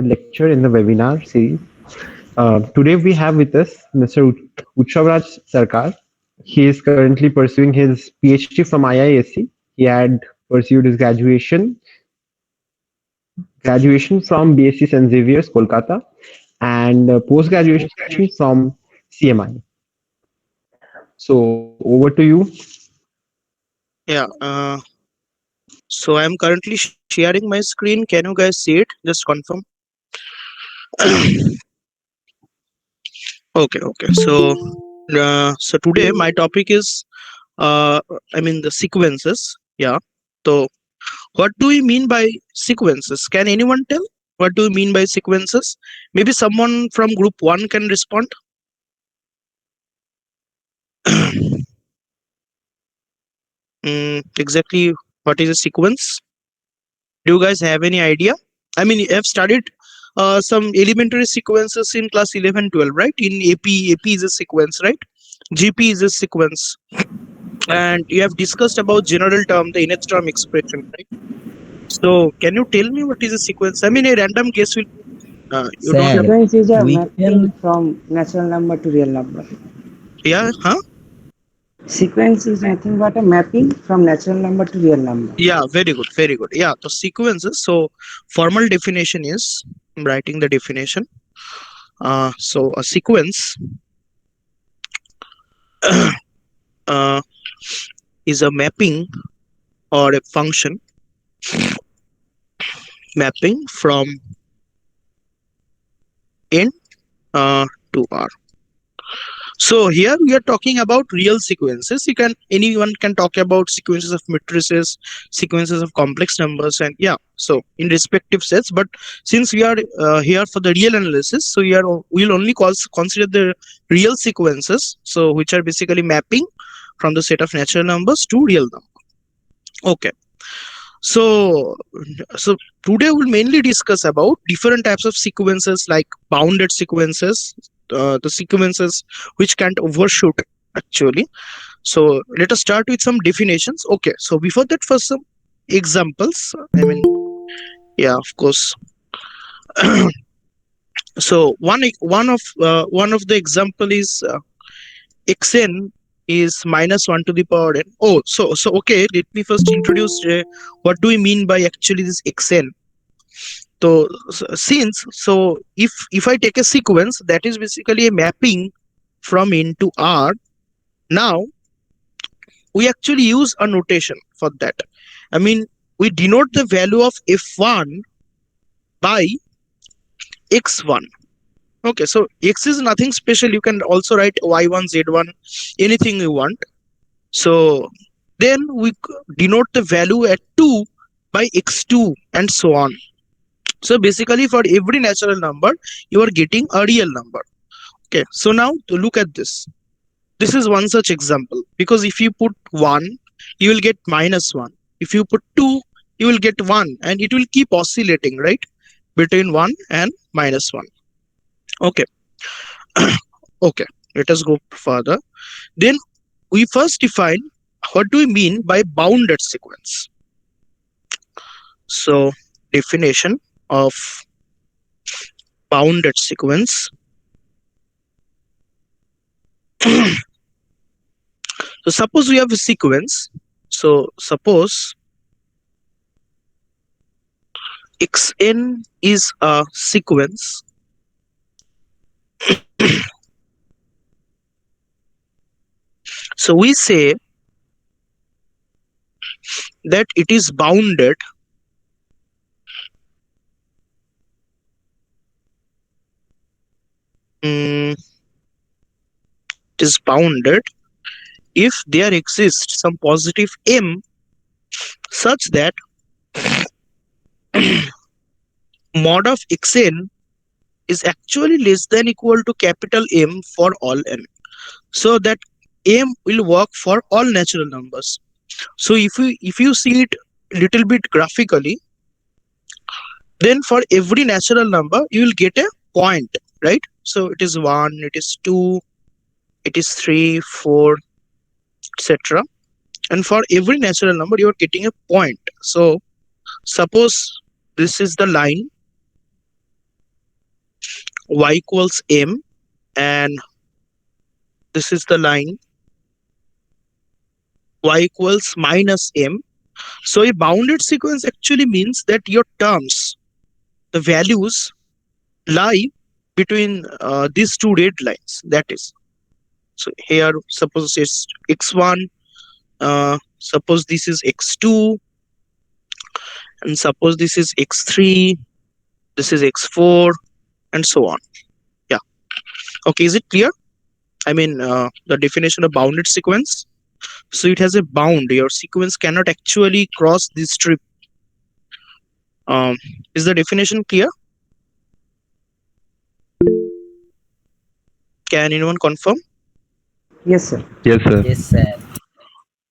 lecture in the webinar series. Today we have with us Mr. Utshavraj Sarkar. He is currently pursuing his PhD from IISc. He had pursued his graduation from BSc St. Xavier's, Kolkata, and post-graduation from CMI. So over to you. Yeah, so I'm currently sharing my screen. Can you guys see it? Just confirm. Okay. So today my topic is, the sequences. Yeah. So what do we mean by sequences? Can anyone tell what do you mean by sequences? Maybe someone from group one can respond. Exactly what is a sequence? Do you guys have any idea? I mean, you have studied some elementary sequences in class 11, 12, right? In AP is a sequence, right? GP is a sequence. And you have discussed about general term, the nth term expression, right? So, can you tell me what is a sequence? I mean, a random guess will, you don't have, Sir, Sequence is a we mapping can. from natural number to real number. yeah, huh? Sequence is nothing but a mapping from natural number to real number. Yeah, very good, very good. Yeah, the sequences. So, formal definition is, I'm writing the definition. So, a sequence uh, is a mapping or a function mapping from n to r. So here we are talking about real sequences. Anyone can talk about sequences of matrices, sequences of complex numbers, and yeah. So in respective sets, but since we are here for the real analysis, so we'll only consider the real sequences. So which are basically mapping from the set of natural numbers to real number. Okay. So, so today we'll mainly discuss about different types of sequences like bounded sequences, the sequences which can't overshoot actually. So let us start with some definitions. Okay, so before that, first some examples. I mean, yeah, of course. So one of the example is xn is minus 1 to the power n. Oh, so okay. Let me first introduce what do we mean by actually this xn. So if I take a sequence that is basically a mapping from n to r, now we actually use a notation for that. I mean, we denote the value of f1 by x1. Okay, so x is nothing special. You can also write y1, z1, anything you want. So then we denote the value at 2 by x2 and so on. So basically for every natural number, you are getting a real number. Okay, so now to look at this. This is one such example, because if you put 1, you will get minus 1. If you put 2, you will get 1, and it will keep oscillating, right? Between 1 and minus 1. Okay. Okay, let us go further. Then we first define what do we mean by bounded sequence. So definition of bounded sequence. So suppose we have a sequence. So suppose xn is a sequence so we say that it is bounded mm, it is bounded if there exists some positive m such that mod of xn is actually less than equal to capital M for all n. So that m will work for all natural numbers. So if you see it little bit graphically, then for every natural number you will get a point, right? So it is 1, it is 2, it is 3, 4, etc. And for every natural number you are getting a point. So suppose this is the line y equals m, and this is the line y equals minus m. So a bounded sequence actually means that your terms, the values, lie between these two red lines. That is, so here suppose it's x1, suppose this is x2, and suppose this is x3, this is x4, and so on. Yeah. Okay, is it clear? I mean, the definition of bounded sequence. So it has a bound. Your sequence cannot actually cross this strip. Is the definition clear? Can anyone confirm? Yes, sir. Yes, sir. Yes, sir.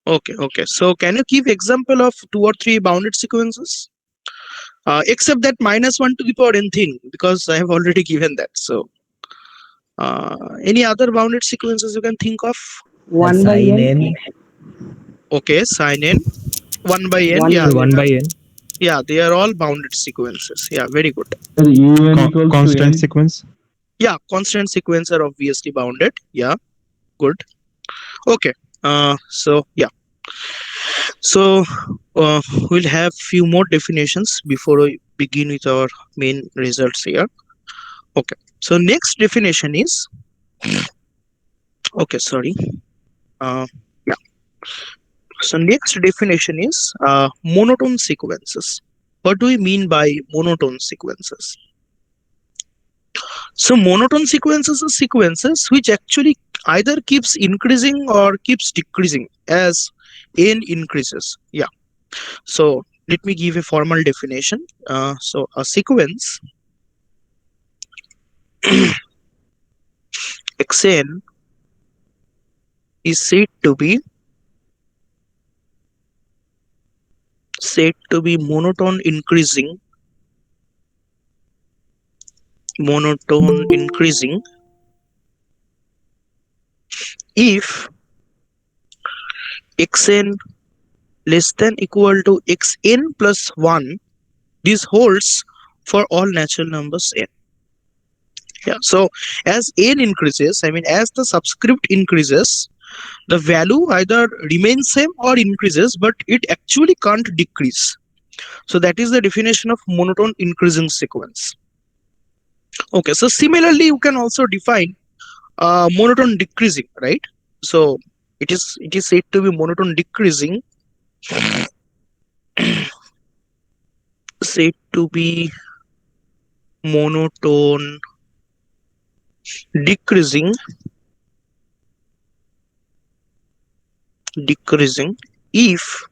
Okay, okay. So can you give example of 2 or 3 bounded sequences? Except that minus 1 to the power n thing, because I have already given that. So any other bounded sequences you can think of? 1 by Sin n. n. Okay, sin n, 1 by n. 1 Yeah, by they n. are, yeah, they are all bounded sequences. Yeah, very good. Constant sequence. Yeah, constant sequence are obviously bounded. Yeah, good. Okay. So yeah. So we'll have few more definitions before we begin with our main results here. Okay. So next definition is, okay, sorry. Yeah. So next definition is monotone sequences. What do we mean by monotone sequences? So monotone sequences are sequences which actually either keeps increasing or keeps decreasing as n increases. Yeah. So let me give a formal definition. So a sequence xn is said to be monotone increasing if xn less than equal to xn plus 1. This holds for all natural numbers n. Yeah. So as n increases, I mean as the subscript increases, the value either remains same or increases, but it actually can't decrease. So that is the definition of monotone increasing sequence. Okay, so similarly you can also define monotone decreasing, right? So it is said to be monotone decreasing, said to be monotone decreasing if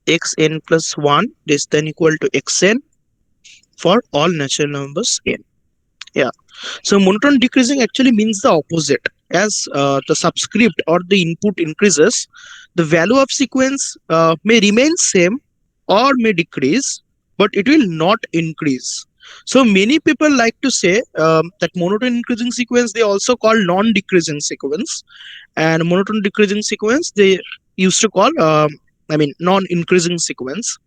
xn plus 1 less than equal to xn for all natural numbers n. Yeah. So monotone decreasing actually means the opposite. As the subscript or the input increases, the value of sequence may remain same or may decrease, but it will not increase. So many people like to say that monotone increasing sequence they also call non-decreasing sequence, and monotone decreasing sequence they used to call non-increasing sequence.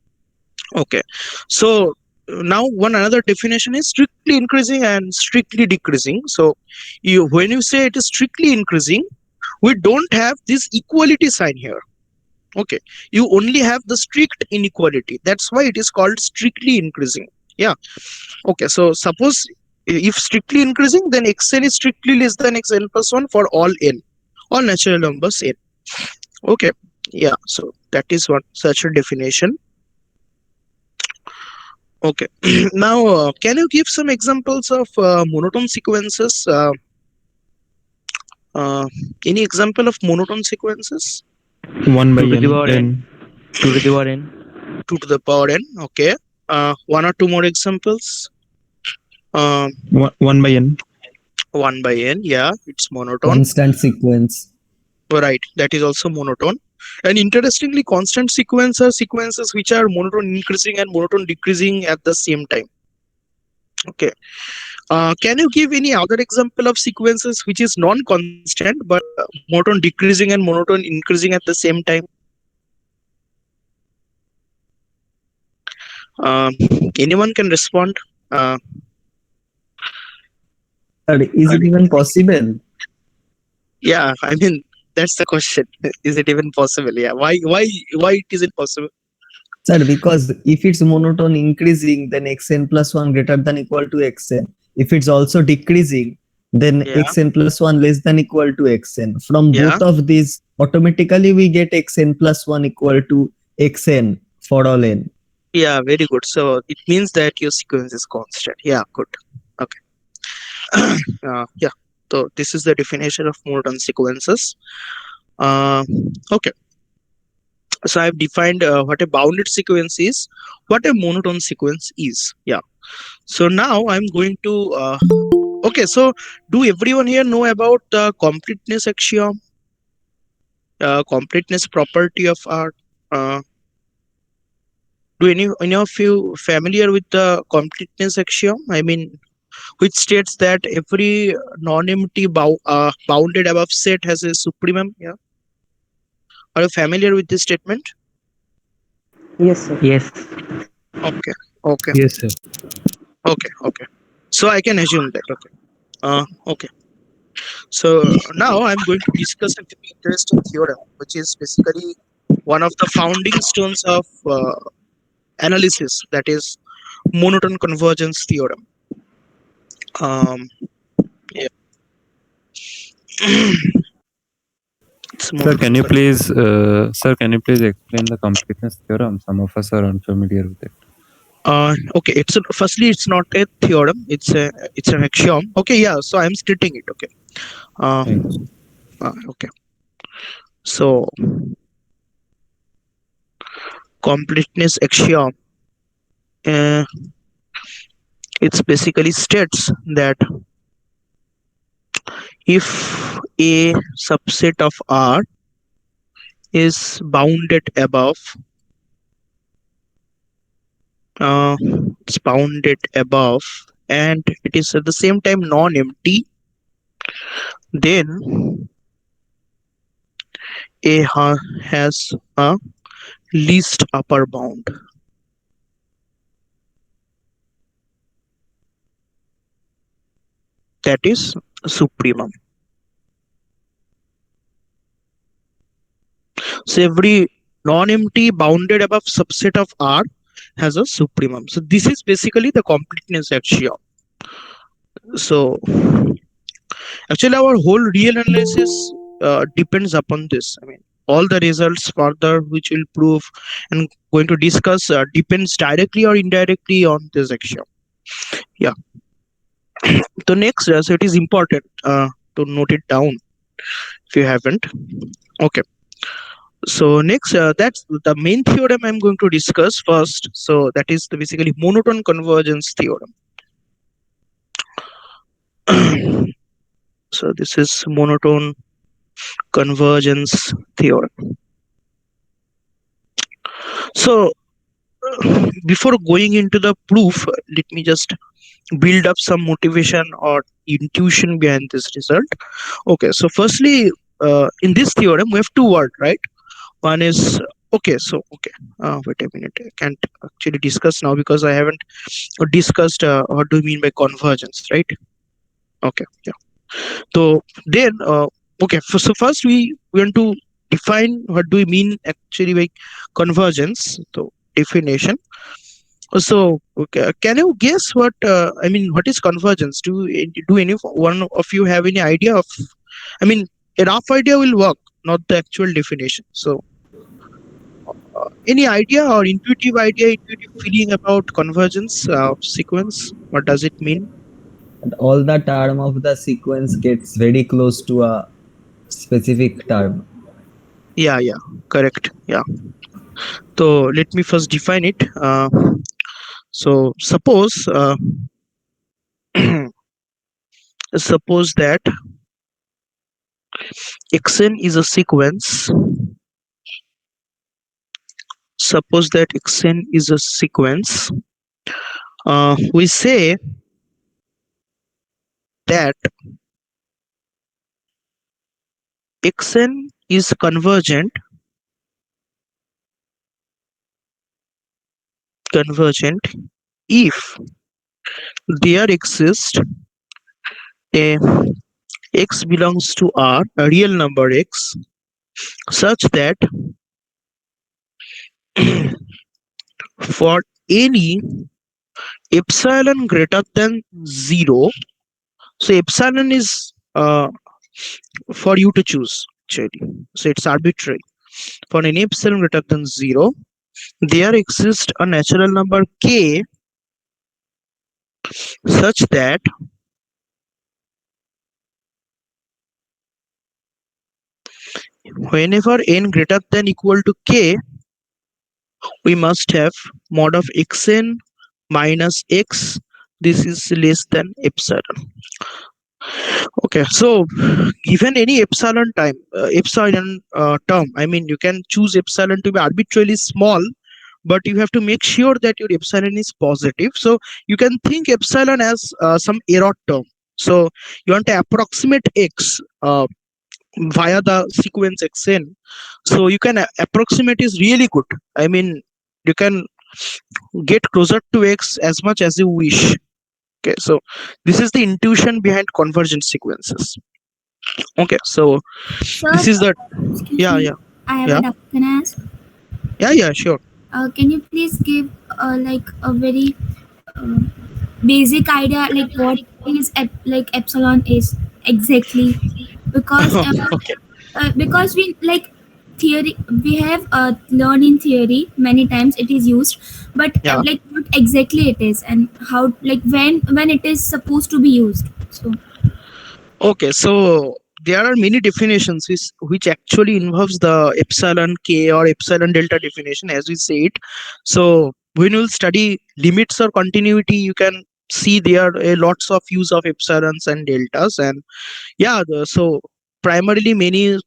Okay. So now one another definition is strictly increasing and strictly decreasing. So when you say it is strictly increasing, we don't have this equality sign here. Okay, you only have the strict inequality. That's why it is called strictly increasing. Yeah. Okay, so suppose if strictly increasing, then xn is strictly less than xn plus 1 for all n, all natural numbers n. Okay. Yeah, so that is what such a definition. Okay. Now, can you give some examples of monotone sequences? Any example of monotone sequences? 1 by 2 to the n. power n. 2 to the power n. 2 to the power n. Okay. One or two more examples. 1 by n. 1 by n. Yeah, it's monotone. Constant sequence. Right. That is also monotone. And interestingly, constant sequence are sequences which are monotone increasing and monotone decreasing at the same time. Okay. Can you give any other example of sequences which is non-constant but monotone decreasing and monotone increasing at the same time? Anyone can respond. Sir, is it even possible? Yeah, I mean that's the question. Is it even possible? Yeah. Why it isn't possible? Sir, because if it's monotone increasing, then xn plus 1 greater than equal to xn. If it's also decreasing, then Yeah. xn plus 1 less than equal to xn. From Yeah. both of these, automatically we get xn plus 1 equal to xn for all n. Yeah, very good. So it means that your sequence is constant. Yeah, good. Okay. Yeah. So this is the definition of monotone sequences. Okay. So I've defined what a bounded sequence is, what a monotone sequence is. Yeah. So now I'm going to. Okay. So do everyone here know about the completeness axiom, completeness property of R? Uh, do any of you familiar with the completeness axiom? I mean, which states that every non-empty bounded above set has a supremum. Yeah. Are you familiar with this statement? Yes, sir. Yes. Okay. Okay. Yes, sir. Okay. Okay. So I can assume that. Okay. Okay. So now I'm going to discuss a very interesting theorem, which is basically one of the founding stones of analysis. That is monotone convergence theorem. Um. Yeah. It's monotone convergence. Can you please explain the completeness theorem? Some of us are unfamiliar with it. Okay. Firstly, it's not a theorem. It's an axiom. Okay. Yeah. So I'm stating it. Okay. Uh, Thanks. okay. So completeness axiom. Uh, it's basically states that if a subset of R is bounded above, uh, it's bounded above, and it is at the same time non-empty, then has a least upper bound. That is supremum. So every non-empty bounded above subset of R has a supremum. So this is basically the completeness axiom. So actually, our whole real analysis depends upon this. I mean, all the results further which will prove and going to discuss depends directly or indirectly on this axiom. Yeah. So next, so it is important to note it down if you haven't. Okay. So next, that's the main theorem I'm going to discuss first. So that is the basically monotone convergence theorem. So this is monotone convergence theorem. So before going into the proof, let me just build up some motivation or intuition behind this result. Okay, so firstly, in this theorem, we have two words, right? One is okay. So okay, wait a minute. I can't actually discuss now because I haven't discussed what do you mean by convergence, right? Okay, yeah. So then, okay. So first we want to define what do we mean actually by convergence. So definition. So, okay, can you guess what I mean? What is convergence? Do any one of you have any idea of? I mean, a rough idea will work, not the actual definition. So, any idea or intuitive feeling about convergence sequence? What does it mean? And all the term of the sequence gets very close to a specific term. Yeah, yeah, correct. Yeah. So let me first define it. So suppose that xn is a sequence. Suppose that xn is a sequence. We say that xn is convergent if there exists a x belongs to R, a real number x, such that for any epsilon greater than 0, so epsilon is for you to choose actually, so it's arbitrary. For any epsilon greater than 0, there exists a natural number k such that whenever n greater than equal to k, we must have mod of xn minus x. This is less than epsilon. Okay, so given any epsilon term, I mean you can choose epsilon to be arbitrarily small, but you have to make sure that your epsilon is positive. So you can think epsilon as some error term. So you want to approximate x via the sequence xn. So you can approximate is really good. I mean you can get closer to x as much as you wish. Okay, so this is the intuition behind convergent sequences. Okay, so Sir, this is the excuse yeah me. yeah I have yeah a doubt. Can I ask? yeah sure. Can you please give like a very uh, basic idea like what is like epsilon is exactly? Okay, Because we like theory we have learned in theory many times it is used, but yeah. like what exactly it is and how like when it is supposed to be used. So Okay, so there are many definitions which actually involves the epsilon k or epsilon delta definition as we say it. So when you will study limits or continuity, you can see there are lots of use of epsilons and deltas. And yeah, so primarily many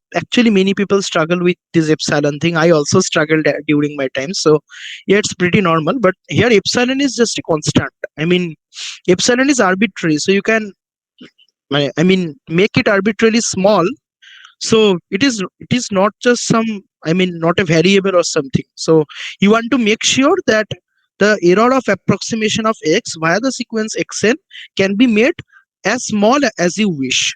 people struggle with this epsilon thing. I also struggled during my time. So yeah, it's pretty normal. But here epsilon is just a constant. I mean, epsilon is arbitrary, so you can I mean make it arbitrarily small. So it is not just some, I mean not a variable or something. So you want to make sure that the error of approximation of x via the sequence xn can be made as small as you wish.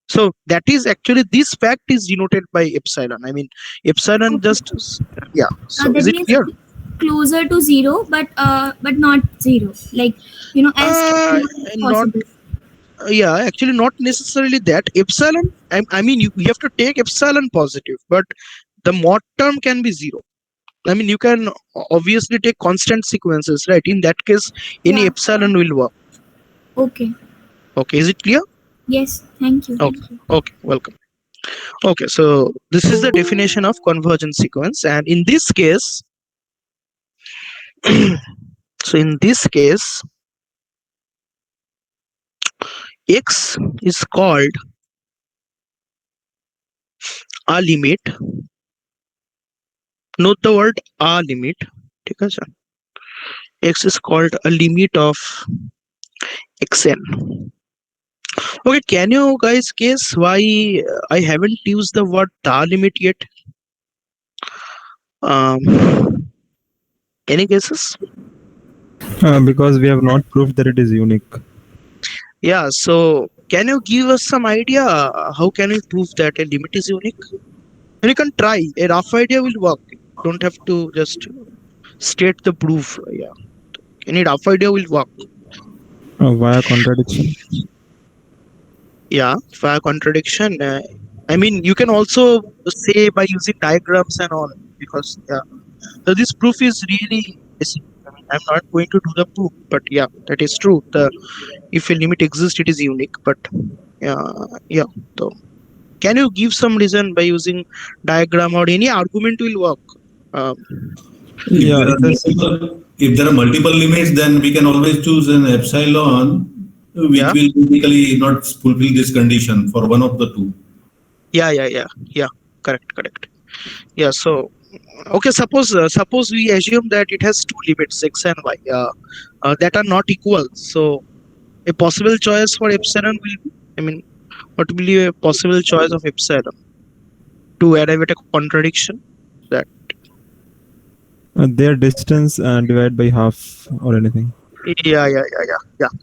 So that is actually, this fact is denoted by epsilon. I mean epsilon just yeah. So that is it means clear? closer to zero, but not zero. Like as Uh, close as not possible. yeah, actually not necessarily that. Epsilon, I mean you have to take epsilon positive, but the mod term can be zero. I mean you can obviously take constant sequences, right? In that case any Yeah. epsilon will work. Okay. Okay, is it clear? Yes. Thank you. Okay, okay, welcome. Okay, so this is the definition of convergent sequence, and in this case so in this case x is called a limit. Note the word a limit. ठीक है sir? X is called a limit of xn. Okay, can you guys guess why I haven't used the word the limit yet? Any guesses? Because we have not proved that it is unique. Yeah, so can you give us some idea how can we prove that a limit is unique? And you can try. A rough idea will work. Don't have to just state the proof. Yeah, any rough idea will work. Via contradiction. Yeah, via contradiction. I mean, you can also say by using diagrams and all, because yeah. So this proof is really basic. I mean, I'm not going to do the proof, but yeah, that is true. The if a limit exists, it is unique. But yeah. So can you give some reason by using diagram or any argument will work? Um, If Yeah, there it are is. if there are multiple limits, then we can always choose an epsilon, which yeah, will basically not fulfill this condition for one of the two. yeah. Correct. Yeah. So okay, suppose we assume that it has two limits x and y that are not equal. So a possible choice for epsilon will be, I mean, what will be a possible choice of epsilon to arrive at a contradiction? That Their distance divided by half or anything. yeah.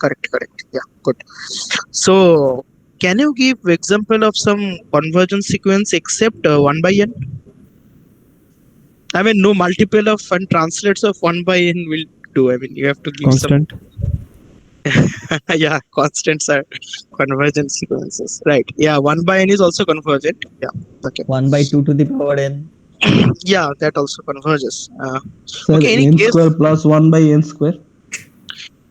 Correct. Yeah, good. So can you give example of some convergence sequence except 1 by n? I mean, no multiple of and translates of 1 by n will do. I mean, you have to give Constant. some. Yeah, constants are convergent sequences. Right. Yeah, 1 by n is also convergent. Yeah. Okay. 1 by 2 to the power n. Yeah, that also converges. Sir, Okay, any n case square plus 1 by n square.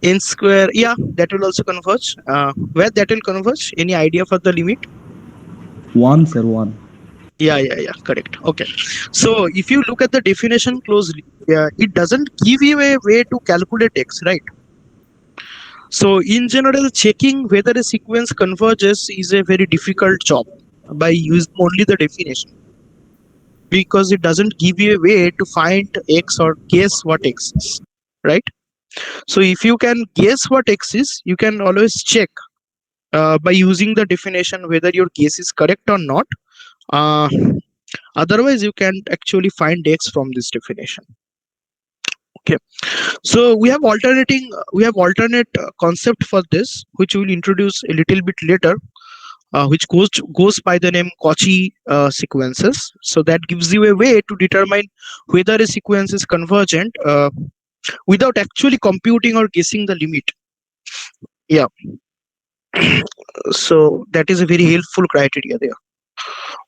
n square, yeah, that will also converge. Where that will converge? Any idea for the limit? 1, sir, 1. Yeah, correct. Okay. So if you look at the definition closely, it doesn't give you a way to calculate x, right? So in general, checking whether a sequence converges is a very difficult job by using only the definition, because it doesn't give you a way to find x or guess what x is, right? So if you can guess what x is, you can always check by using the definition whether your guess is correct or not. Uh, Otherwise, you can't actually find x from this definition. Okay, so we have alternate concept for this, which we will introduce a little bit later, which goes by the name Cauchy sequences. So that gives you a way to determine whether a sequence is convergent without actually computing or guessing the limit. Yeah, so that is a very helpful criteria there.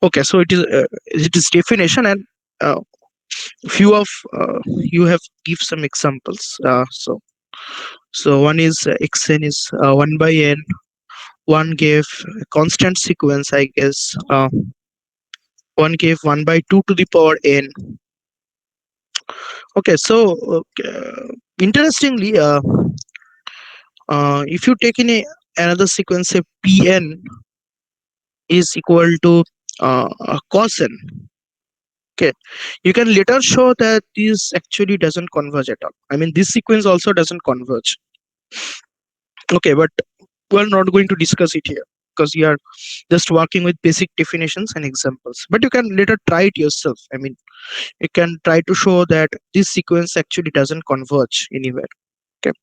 Okay, so it is definition, and uh, few of you have give some examples. So one is xn is 1 by n. One gave a constant sequence, I guess. One gave 1 by 2 to the power n. Okay, so interestingly, if you take in another sequence, say pn is equal to cos n. Okay, you can later show that this actually doesn't converge at all. I mean, this sequence also doesn't converge. Okay, but we're not going to discuss it here because we are just working with basic definitions and examples. But you can later try it yourself. I mean, you can try to show that this sequence actually doesn't converge anywhere. Okay.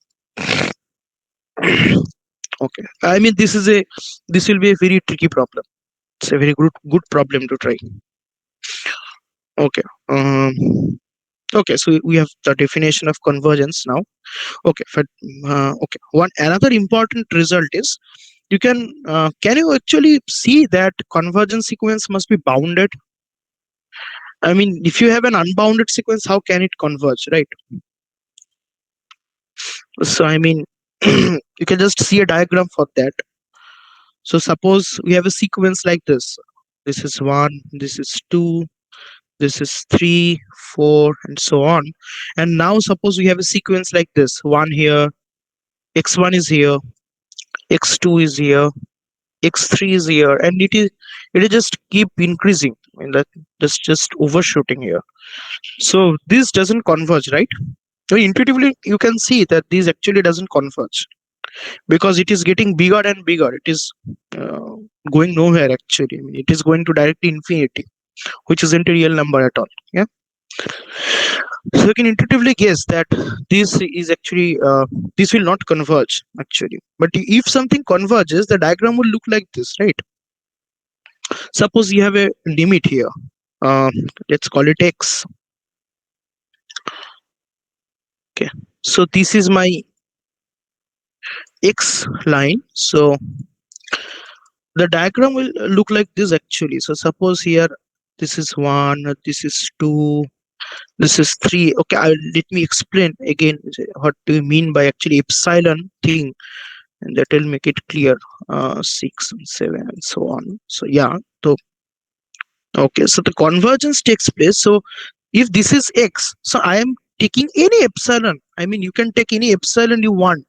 Okay. I mean, this will be a very tricky problem. It's a very good problem to try. Okay. Okay. So we have the definition of convergence now. Okay. Okay. One another important result is you can you actually see that convergence sequence must be bounded? I mean, if you have an unbounded sequence, how can it converge, right? So I mean, you can just see a diagram for that. So suppose we have a sequence like this. This is 1, this is 2, this is 3, 4, and so on. And now suppose we have a sequence like this. 1 here, x1 is here, x2 is here, x3 is here, and it will just keep increasing. I mean, that just overshooting here. So this doesn't converge, right? So intuitively you can see that this actually doesn't converge because it is getting bigger and bigger. It is going nowhere actually. I mean, it is going to directly infinity, which isn't a real number at all. Yeah. So you can intuitively guess that this is actually this will not converge actually. But if something converges, the diagram will look like this, right? Suppose you have a limit here. Let's call it x. Okay. So this is my x line. So the diagram will look like this actually. So suppose here this is 1, this is 2, this is 3. Okay, let me explain again what do you mean by actually epsilon thing, and that will make it clear. 6 and 7 and so on. So yeah, so okay, so the convergence takes place. So if this is x, so I am taking any epsilon. I mean, you can take any epsilon you want.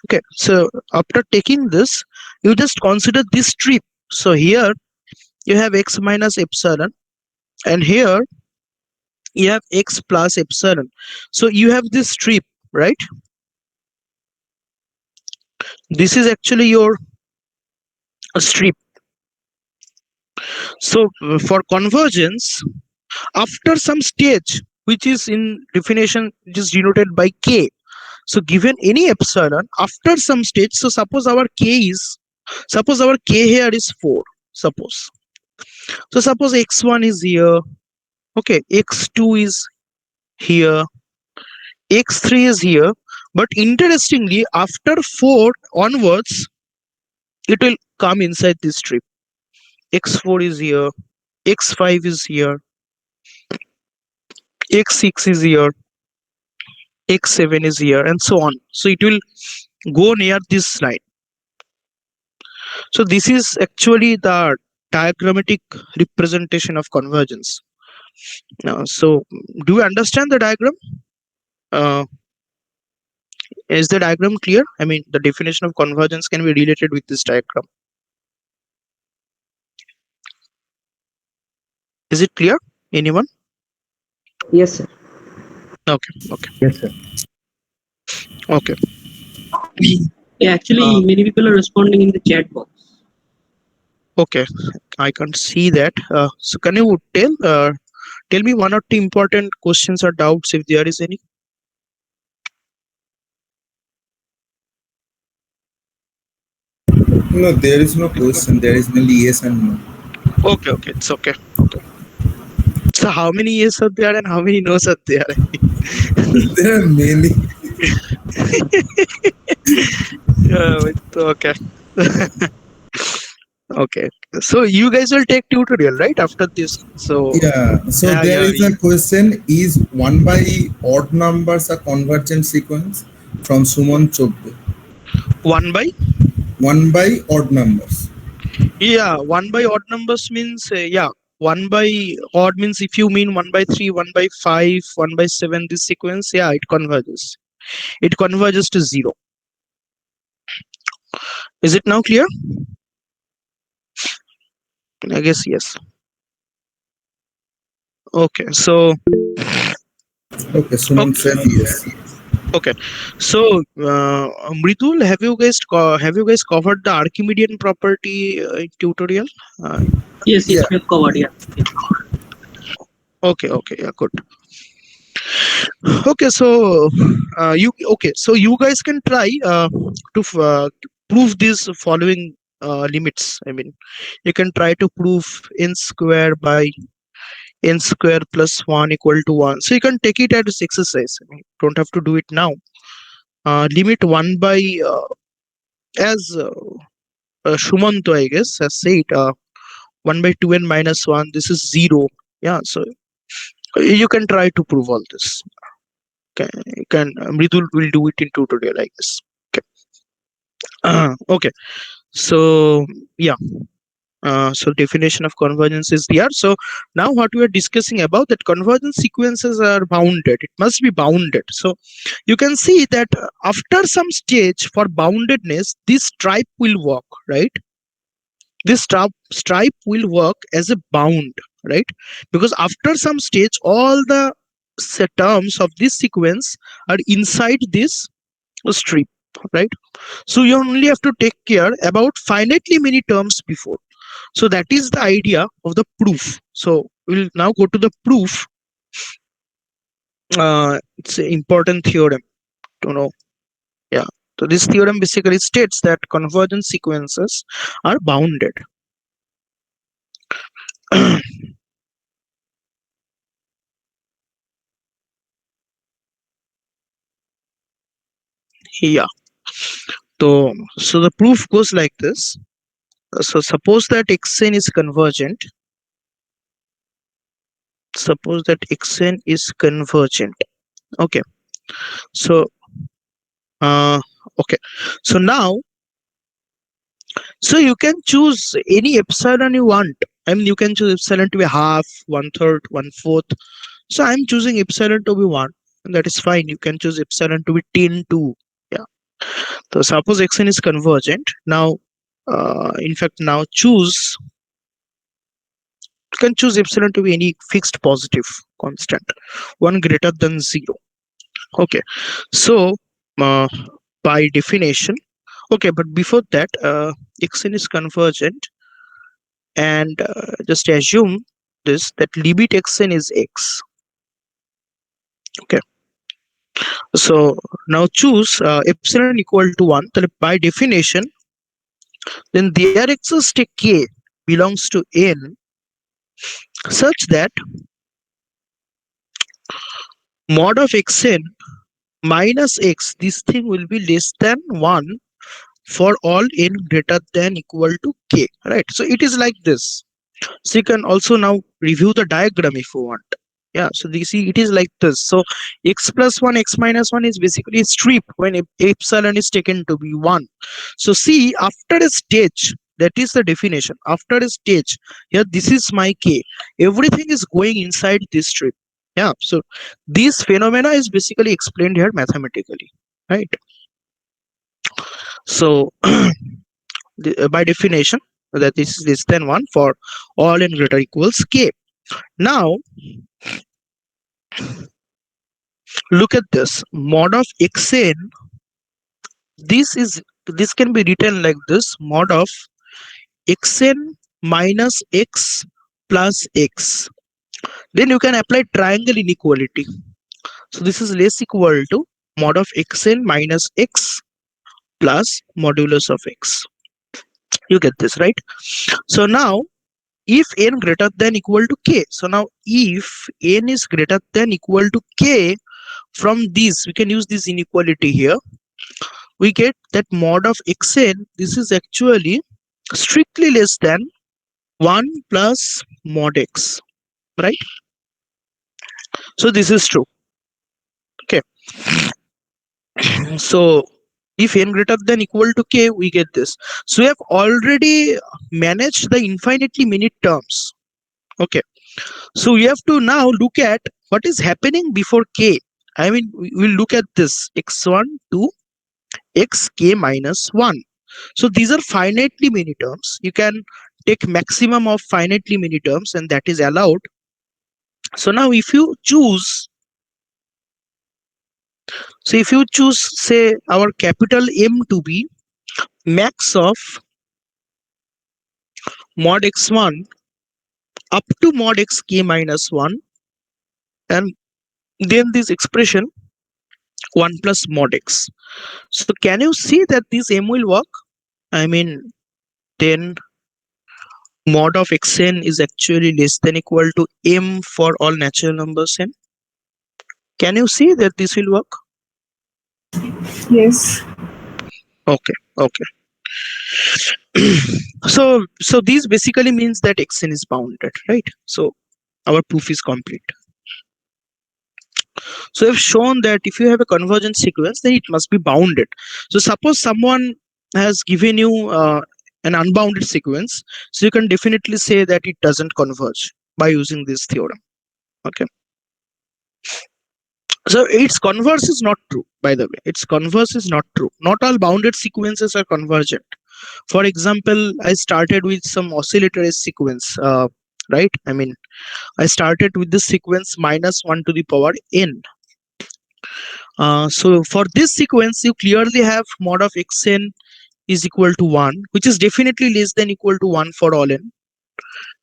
Okay, so after taking this, you just consider this strip. So here you have x minus epsilon, and here you have x plus epsilon. So you have this strip, right? This is actually your strip. So for convergence, after some stage, which is in definition, it is denoted by k. So given any epsilon after some stage, so suppose our k here is 4, suppose. So suppose x1 is here, okay, x2 is here, x3 is here, but interestingly after 4 onwards it will come inside this strip. x4 is here, x5 is here, x6 is here, x7 is here, and so on. So it will go near this line. So this is actually the diagrammatic representation of convergence. So do you understand the diagram? Is the diagram clear? I mean, the definition of convergence can be related with this diagram. Is it clear? Anyone? Yes, sir. Okay. Yes, sir. Okay. Yeah, actually, many people are responding in the chat box. Okay. I can't see that. So can you tell me one or two important questions or doubts if there is any? No, there is no question. There is only yes and no. Okay. It's okay. So how many yes are there and how many no's are there? There are many. Okay. Okay. So you guys will take tutorial, right? After this. So Yeah. So there is a question: is 1 by odd numbers a convergent sequence? From Suman Chobbe. 1 by? 1 by odd numbers. Yeah, 1 by odd numbers means 1 by odd means if you mean 1 by 3, 1 by 5, 1 by 7, this sequence, yeah, it converges. It converges to 0. Is it now clear? I guess yes. Okay, so Okay, Suman said yes. Okay, so Mridul, have you guys covered the Archimedean property in tutorial? Yes, Yeah. we have covered. Yeah. Okay, yeah, good. Okay, so you guys can try to prove these following limits. I mean, you can try to prove n square by n square plus 1 equal to 1. So you can take it as exercise. I mean, don't have to do it now. Limit 1 by as Shumanto, I guess, has said 1 by 2n minus 1. This is 0. Yeah, so you can try to prove all this. Okay, Mridul will do it in tutorial, I guess. Okay. Okay. So yeah. So definition of convergence is there. So now what we are discussing about that convergence sequences are bounded. It must be bounded. So you can see that after some stage for boundedness, this stripe will work, right? This stripe will work as a bound, right? Because after some stage, all the terms of this sequence are inside this strip, right? So you only have to take care about finitely many terms before. So that is the idea of the proof. So we'll now go to the proof. It's an important theorem to know. Yeah. So this theorem basically states that convergent sequences are bounded. Yeah. So the proof goes like this. So suppose that xn is convergent. Suppose that xn is convergent. Okay. So okay. So now, so you can choose any epsilon you want. I mean, you can choose epsilon to be half, 1/3, 1/4. So I'm choosing epsilon to be 1, and that is fine. You can choose epsilon to be 10 too. Yeah. So suppose xn is convergent. Now, in fact, now choose. You can choose epsilon to be any fixed positive constant, 1 greater than 0. Okay. So by definition, okay, but before that, xn is convergent, and just assume this that limit xn is x. Okay. So now choose epsilon equal to 1. By definition, then there exists a k belongs to n such that mod of xn minus x, this thing will be less than 1 for all n greater than equal to k, right? So it is like this. So you can also now review the diagram if you want. Yeah, so you see it is like this. So x plus 1, x minus 1 is basically a strip when epsilon is taken to be 1. So see, after a stage, that is the definition. After a stage, here this is my k. Everything is going inside this strip. Yeah, so this phenomena is basically explained here mathematically, right? So by definition, that this is less than 1 for all n greater equals k. Now look at this mod of xn. This can be written like this: mod of xn minus x plus x. Then you can apply triangle inequality. So this is less equal to mod of xn minus x plus modulus of x. You get this, right? So now if n greater than equal to k, so now if n is greater than equal to k, from this we can use this inequality here. We get that mod of xn, this is actually strictly less than 1 plus mod x, right? So this is true. Okay. So if n greater than equal to k, we get this. So we have already managed the infinitely many terms. Okay. So we have to now look at what is happening before k. I mean, we'll look at this x1 to xk minus 1. So these are finitely many terms. You can take maximum of finitely many terms, and that is allowed. So now if you choose, say our capital M to be max of mod x1 up to mod xk minus 1, and then this expression 1 plus mod x. So can you see that this M will work? I mean, then mod of xn is actually less than equal to m for all natural numbers n. Can you see that this will work? Yes. Okay. So this basically means that xn is bounded, right? So our proof is complete. So I've shown that if you have a convergent sequence, then it must be bounded. So suppose someone has given you an unbounded sequence, so you can definitely say that it doesn't converge by using this theorem. Okay. So its converse is not true, by the way. Its converse is not true. Not all bounded sequences are convergent. For example, I started with some oscillator sequence, right? I mean, I started with this sequence minus 1 to the power n. So for this sequence, you clearly have mod of xn is equal to 1, which is definitely less than equal to 1 for all n.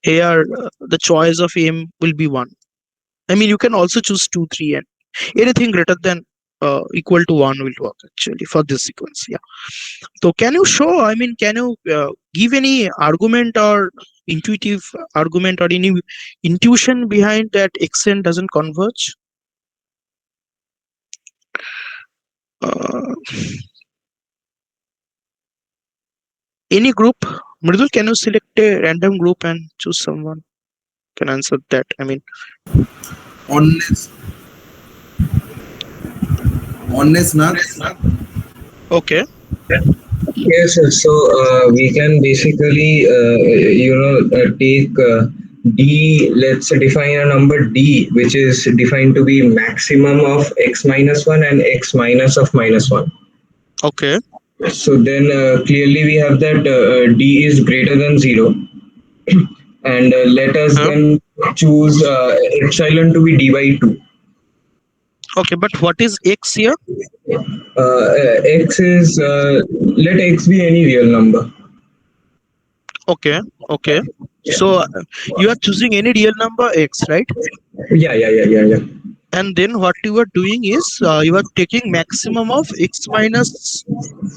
Here, the choice of m will be 1. I mean, you can also choose 2, 3, and anything greater than equal to 1 will work actually for this sequence. Yeah. So can you show, I mean, can you give any argument or intuitive argument or any intuition behind that xn doesn't converge? Any group? Mridul, can you select a random group and choose someone? Can answer that. I mean, honest not. okay. Yes, sir. So we can basically, take d. Let's define a number d, which is defined to be maximum of x minus 1 and x minus of minus 1. Okay. So then clearly we have that d is greater than 0. And let us then choose epsilon to be d by 2. Okay, but what is x here? X is, let x be any real number. Okay. So you are choosing any real number x, right? Yeah. and then what you are doing is you are taking maximum of x minus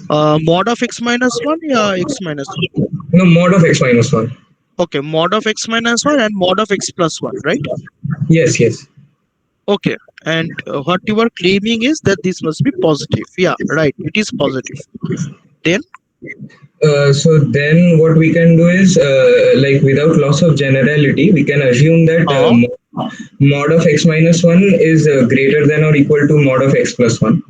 mod of x minus 1, x minus 1. No, mod of x minus 1. Okay, mod of x minus 1 and mod of x plus 1, right? Yes, yes. Okay, and what you are claiming is that this must be positive. Yeah, right, it is positive. Then So then what we can do is, like without loss of generality, we can assume that mod of x minus 1 is greater than or equal to mod of x plus 1.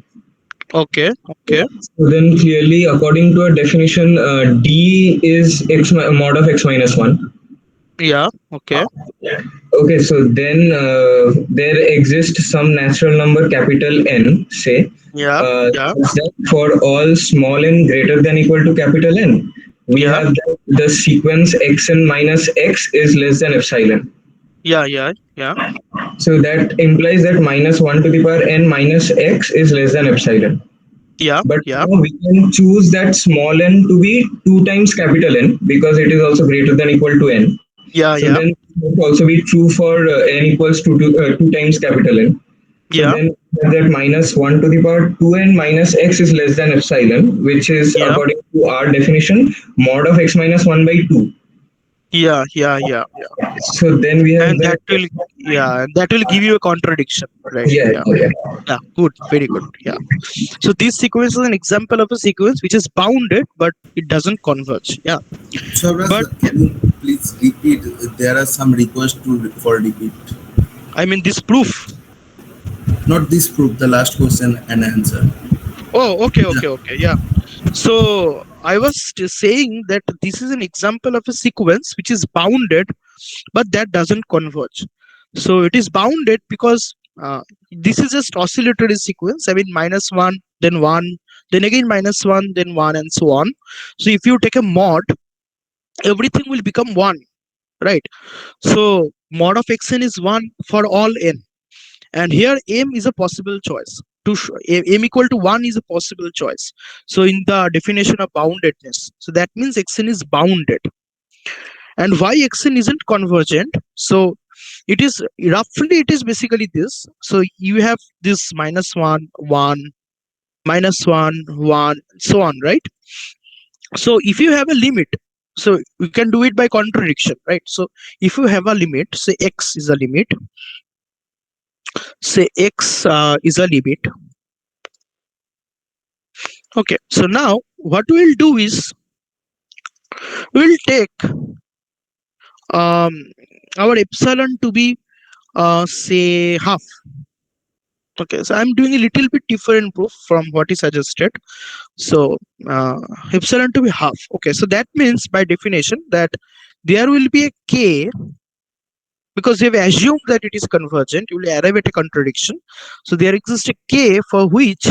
okay. So then clearly, according to a definition, D is mod of x minus 1. Yeah, okay. Okay, so then there exists some natural number capital N, say, Yeah, such that for all small n greater than equal to capital N, we have that the sequence xn minus x is less than epsilon. yeah. So that implies that minus 1 to the power n minus x is less than epsilon. Yeah, But now we can choose that small n to be 2 times capital N because it is also greater than equal to n. Yeah, so then it will also be true for n equals to 2 times capital N. So then that minus 1 to the power 2n minus x is less than epsilon, which is according to our definition mod of x minus 1 by 2. Yeah. So then we have And that will give you a contradiction, right? Yeah. Yeah, good, very good. Yeah. So this sequence is an example of a sequence which is bounded, but it doesn't converge. Yeah. But can you please repeat? There are some requests for repeat. I mean this proof. Not this proof. The last question and answer. Oh, okay. Yeah. So I was saying that this is an example of a sequence which is bounded, but that doesn't converge. So it is bounded because this is just oscillatory sequence. I mean minus 1, then 1, then again minus 1, then 1, and so on. So if you take a mod, everything will become 1, right? So mod of xn is 1 for all n, and here m is a possible choice. M equal to 1 is a possible choice. So in the definition of boundedness, so that means xn is bounded. And why xn isn't convergent? So it is basically this. So you have this minus 1, 1, minus 1, 1, so on, right? So if you have a limit, so you can do it by contradiction, right? So if you have a limit, say x is a limit, say x is a limit. Okay, so now what we'll do is we'll take our epsilon to be say half. Okay, so I'm doing a little bit different proof from what is suggested. So epsilon to be half. Okay, so that means by definition that there will be a k, because we have assumed that it is convergent, you will arrive at a contradiction. So there exists a k for which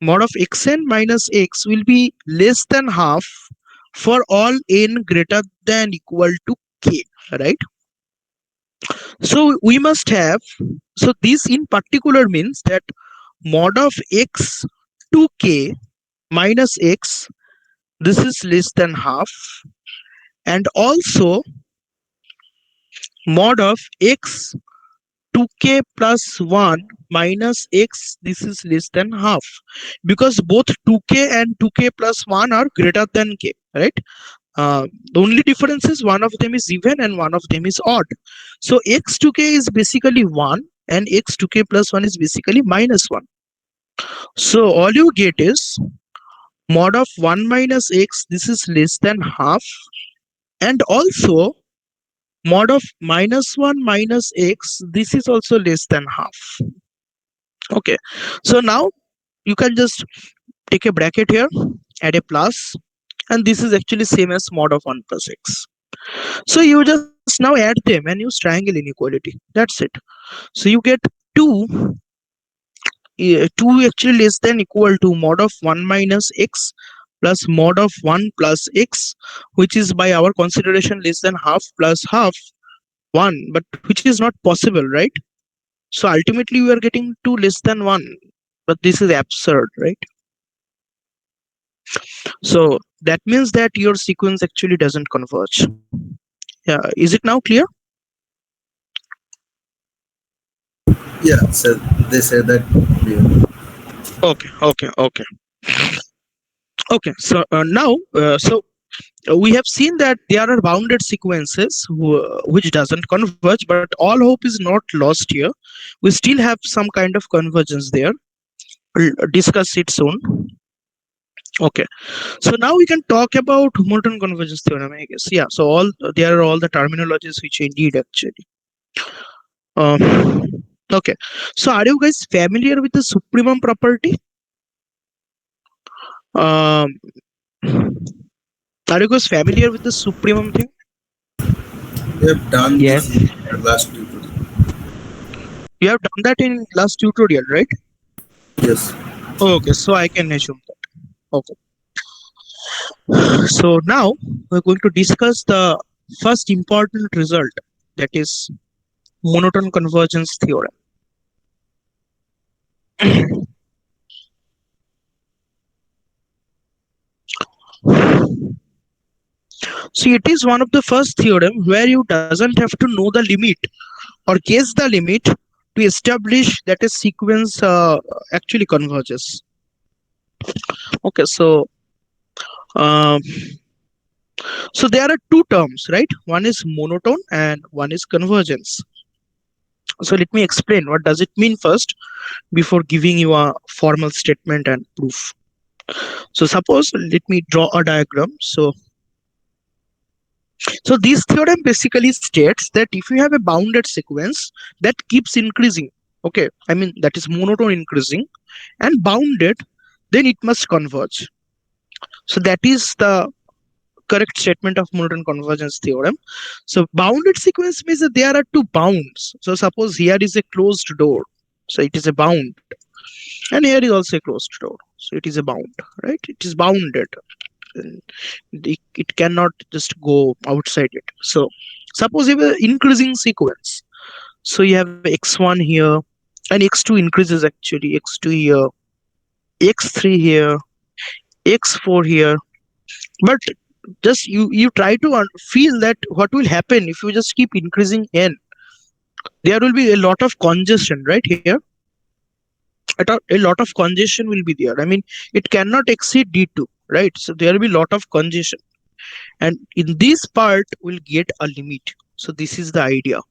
mod of xn minus x will be less than half for all n greater than equal to k, right? So we must have, so this in particular means that mod of x to k minus x, this is less than half, and also mod of x 2k plus 1 minus x, this is less than half, because both 2k and 2k plus 1 are greater than k, right? The only difference is one of them is even and one of them is odd. So x 2k is basically 1 and x 2k plus 1 is basically minus 1. So all you get is mod of 1 minus x, this is less than half, and also mod of minus 1 minus x, this is also less than half. Okay, so now you can just take a bracket here, add a plus, and this is actually same as mod of 1 plus x. So you just now add them and use triangle inequality. That's it. So you get 2 2 actually less than equal to mod of 1 minus x plus mod of 1 plus x, which is by our consideration less than half plus half 1, but which is not possible, right? So ultimately we are getting 2 less than 1, but this is absurd, right? So that means that your sequence actually doesn't converge. Yeah, is it now clear? Yeah, so they say that. Okay. Okay. So now, we have seen that there are bounded sequences which doesn't converge, but all hope is not lost here. We still have some kind of convergence there. We'll discuss it soon. Okay. So now we can talk about Monotone convergence theorem, I guess. Yeah. So there are all the terminologies which I need actually. Okay. So are you guys familiar with the supremum property? Um, are you guys familiar with the supremum thing? We have done Yes. this in the last tutorial. You have done that in last tutorial, right? Yes. Okay, so I can assume that. Okay. So now we're going to discuss the first important result, that is monotone convergence theorem. See, it is one of the first theorem where you doesn't have to know the limit or guess the limit to establish that a sequence actually converges. Okay, um, so there are two terms, right? One is monotone and one is convergence. So let me explain what does it mean first before giving you a formal statement and proof. So suppose, let me draw a diagram. So this theorem basically states that if you have a bounded sequence that keeps increasing, okay, I mean that is monotone increasing and bounded, then it must converge. So that is the correct statement of monotone convergence theorem. So bounded sequence means that there are two bounds. So suppose here is a closed door, so it is a bound, and here is also a closed door, so it is a bound, right? It is bounded. And it cannot just go outside it. So suppose you have an increasing sequence, so you have x1 here and x2 increases, actually x2 here, x3 here, x4 here, but just you try to feel that what will happen if you just keep increasing n. There will be a lot of congestion right here. A lot of congestion will be there. I mean, it cannot exceed d2, right? So there will be a lot of congestion, and in this part we'll get a limit. So this is the idea,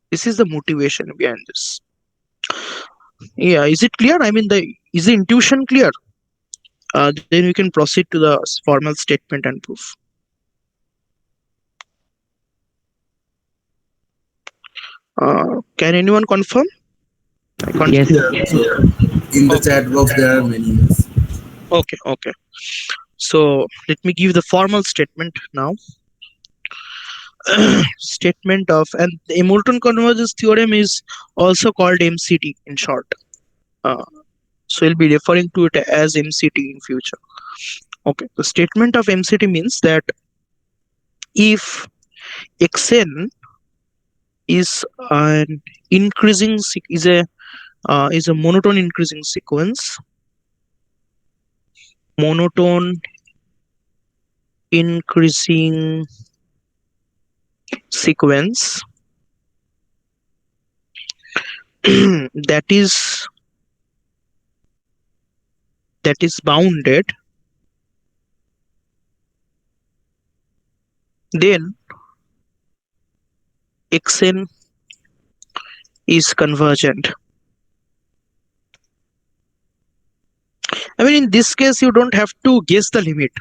this is the motivation behind this. Yeah, is it clear? I mean, is the intuition clear? Then we can proceed to the formal statement and proof. Can anyone confirm? I can't. Yes. Yeah. So in the chat box there are many. Yes. Okay. So let me give the formal statement now. Statement of, and the monotone convergence theorem is also called MCT in short. So we'll be referring to it as MCT in future. Okay, the statement of MCT means that if xn is an increasing is a monotone increasing sequence, monotone increasing sequence that is bounded, then xn is convergent. I mean, in this case you don't have to guess the limit.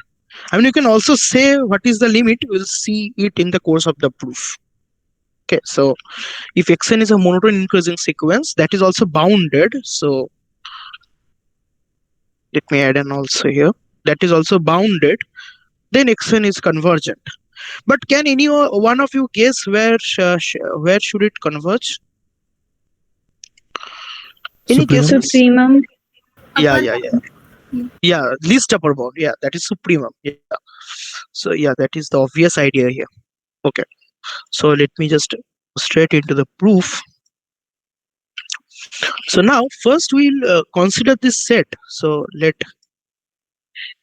I mean, you can also say what is the limit. We'll see it in the course of the proof. Okay, so if xn is a monotone increasing sequence that is also bounded, so let me add an also here, that is also bounded, then xn is convergent. But can any one of you guess where should it converge? Any guesses? Supremum. Yeah, least upper bound. Yeah, that is supremum. Yeah. So yeah, that is the obvious idea here. Okay, so let me just straight into the proof. So now first we'll consider this set. So let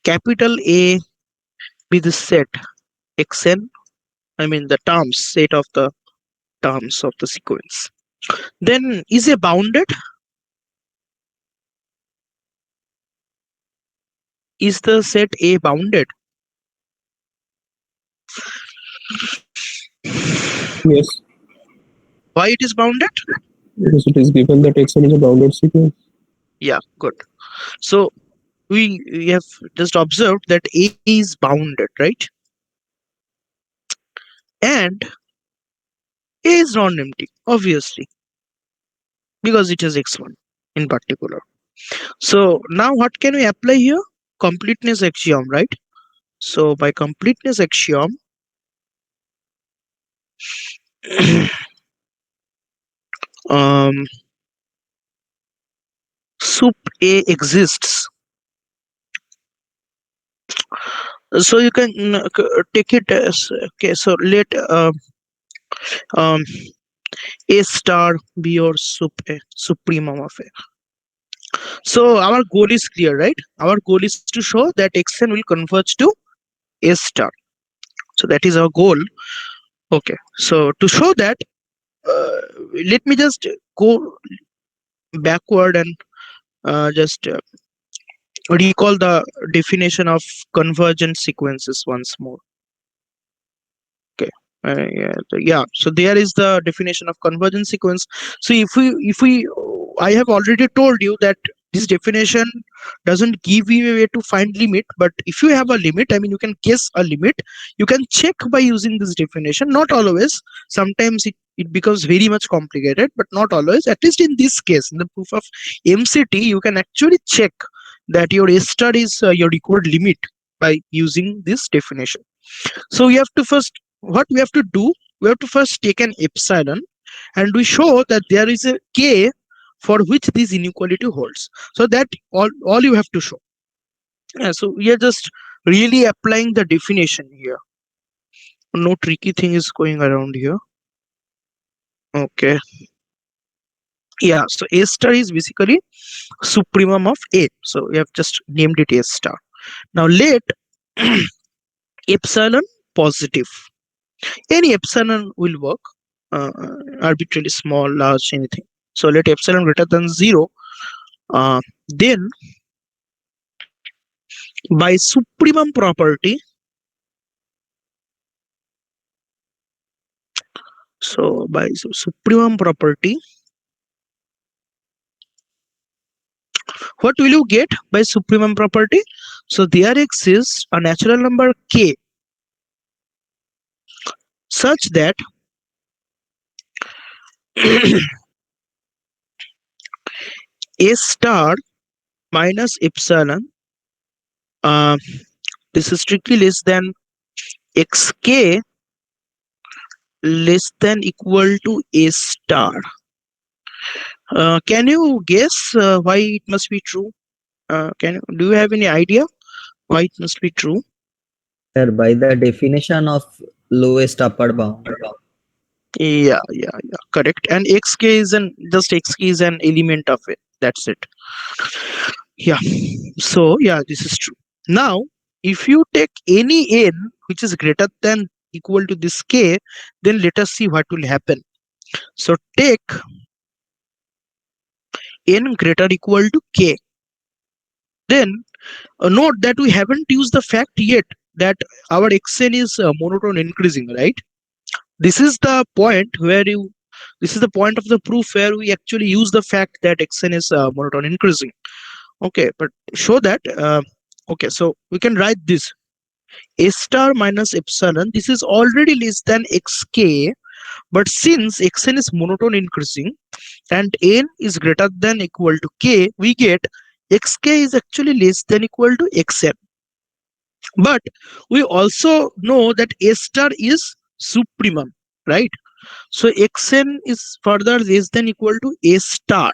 capital A be the set xn, I mean the terms, set of the terms of the sequence. then is a bounded? Is the set A bounded? Yes, Why it is bounded? because it is given that Xn is a bounded sequence. Yeah, good. So we have just observed that A is bounded, right? And A is non-empty, obviously, because it has x1 in particular. So now what can we apply here? Completeness axiom, right? So by completeness axiom, um, sup A exists. So you can take it as, okay, so let um, A star be your sup A, supremum of A. So our goal is clear, right? Our goal is to show that Xn will converge to A star. So that is our goal. Okay, so to show that, let me just go backward and just recall the definition of convergent sequences once more. Okay. Yeah, so there is the definition of convergent sequence. So if we I have already told you that this definition doesn't give you a way to find limit, but if you have a limit, I mean, you can guess a limit, you can check by using this definition. Not always, sometimes it becomes very much complicated, but not always. At least in this case, in the proof of MCT, you can actually check that your A star is your required limit by using this definition. So we have to first, what we have to do, we have to first take an epsilon and we show that there is a k for which this inequality holds. So that all you have to show. Yeah, so we are just really applying the definition here. No tricky thing is going around here. Okay. Yeah, so A star is basically supremum of A. So we have just named it A star. Now let epsilon positive. Any epsilon will work, arbitrarily small, large, anything. So let epsilon greater than 0. Then by supremum property, so by supremum property, what will you get by supremum property? So there exists a natural number k such that A star minus epsilon, this is strictly less than xk less than equal to A star. Can you guess why it must be true? Do you have any idea why it must be true? Sir, by the definition of lowest upper bound. Yeah, correct. And xk is an element of it. That's it. Yeah. So yeah, this is true. Now, if you take any n which is greater than equal to this k, then let us see what will happen. So take n greater equal to k. Then note that we haven't used the fact yet that our xn is monotone increasing, right? This is the point where this is the point of the proof where we actually use the fact that xn is monotone increasing. Okay, but show that. Okay, so we can write this A star minus epsilon. This is already less than xk, but since xn is monotone increasing and n is greater than equal to k, we get xk is actually less than equal to xn. But we also know that A star is supremum, right? So xn is further less than equal to A star,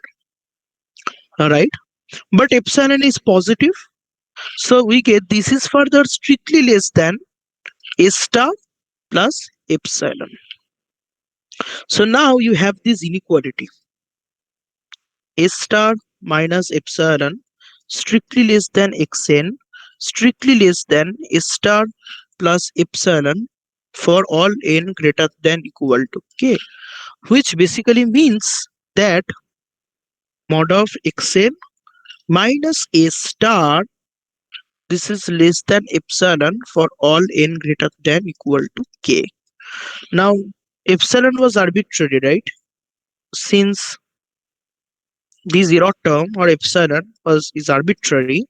right? But epsilon is positive, so we get this is further strictly less than A star plus epsilon. So now you have this inequality, A star minus epsilon strictly less than xn, strictly less than A star plus epsilon for all n greater than equal to k. which basically means that mod of xn minus a star, this is less than epsilon for all n greater than equal to k. Now, epsilon was arbitrary, right? Since the zero term or epsilon is arbitrary,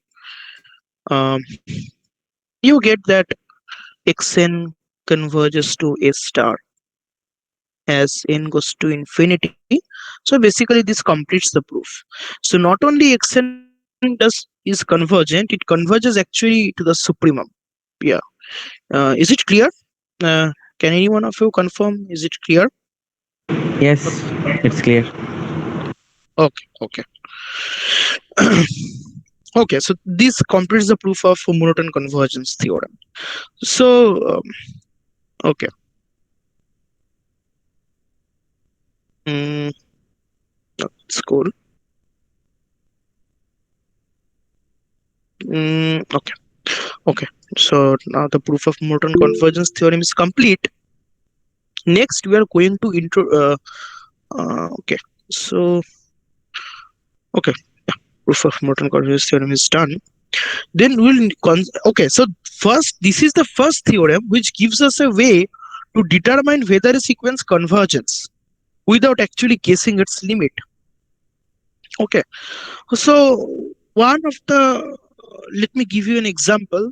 um, you get that xn converges to a star as n goes to infinity. So basically this completes the proof. So not only xn is convergent, it converges actually to the supremum. Yeah. Is it clear? Can any one of you confirm? Is it clear? Yes, it's clear. Okay. Okay, so this completes the proof of monotone convergence theorem. So okay. That's cool. Okay. So now the proof of monotone convergence theorem is complete. Next, we are going to okay. So okay, proof of monotone convergence theorem is done. Then we'll okay. So first, this is the first theorem which gives us a way to determine whether a sequence converges without actually guessing its limit. Okay. So one of the let me give you an example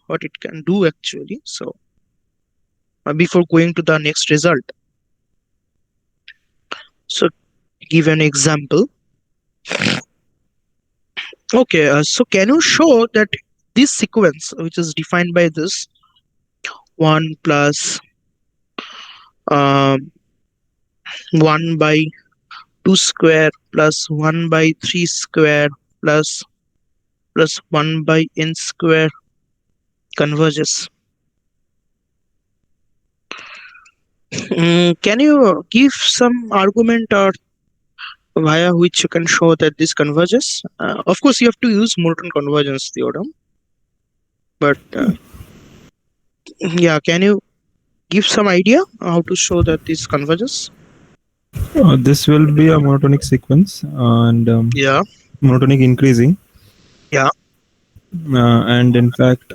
what it can do actually. So before going to the next result, so give an example. Okay, so can you show that this sequence, which is defined by this 1 plus 1 by 2 square plus 1 by 3 square plus 1 by n square converges? Can you give some argument or via which you can show that this converges? Of course, you have to use monotone convergence theorem, but yeah, can you give some idea how to show that this converges? This will be a monotonic sequence and Yeah. monotonic increasing. Yeah. And in fact,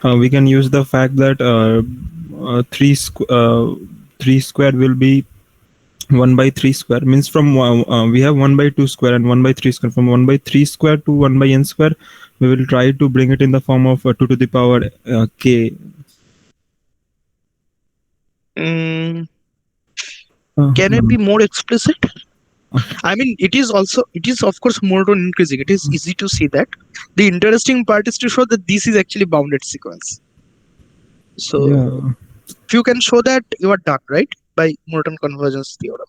we can use the fact that 3 square will be 1 by 3 square, means from we have 1 by 2 square and 1 by 3 square. From 1 by 3 square to 1 by n square, we will try to bring it in the form of 2 to the power k. Can it be more explicit? I mean, it is of course monotone increasing. It is easy to see that. The interesting part is to show that this is actually bounded sequence. So Yeah. if you can show that, you are done, right? By monotone convergence theorem.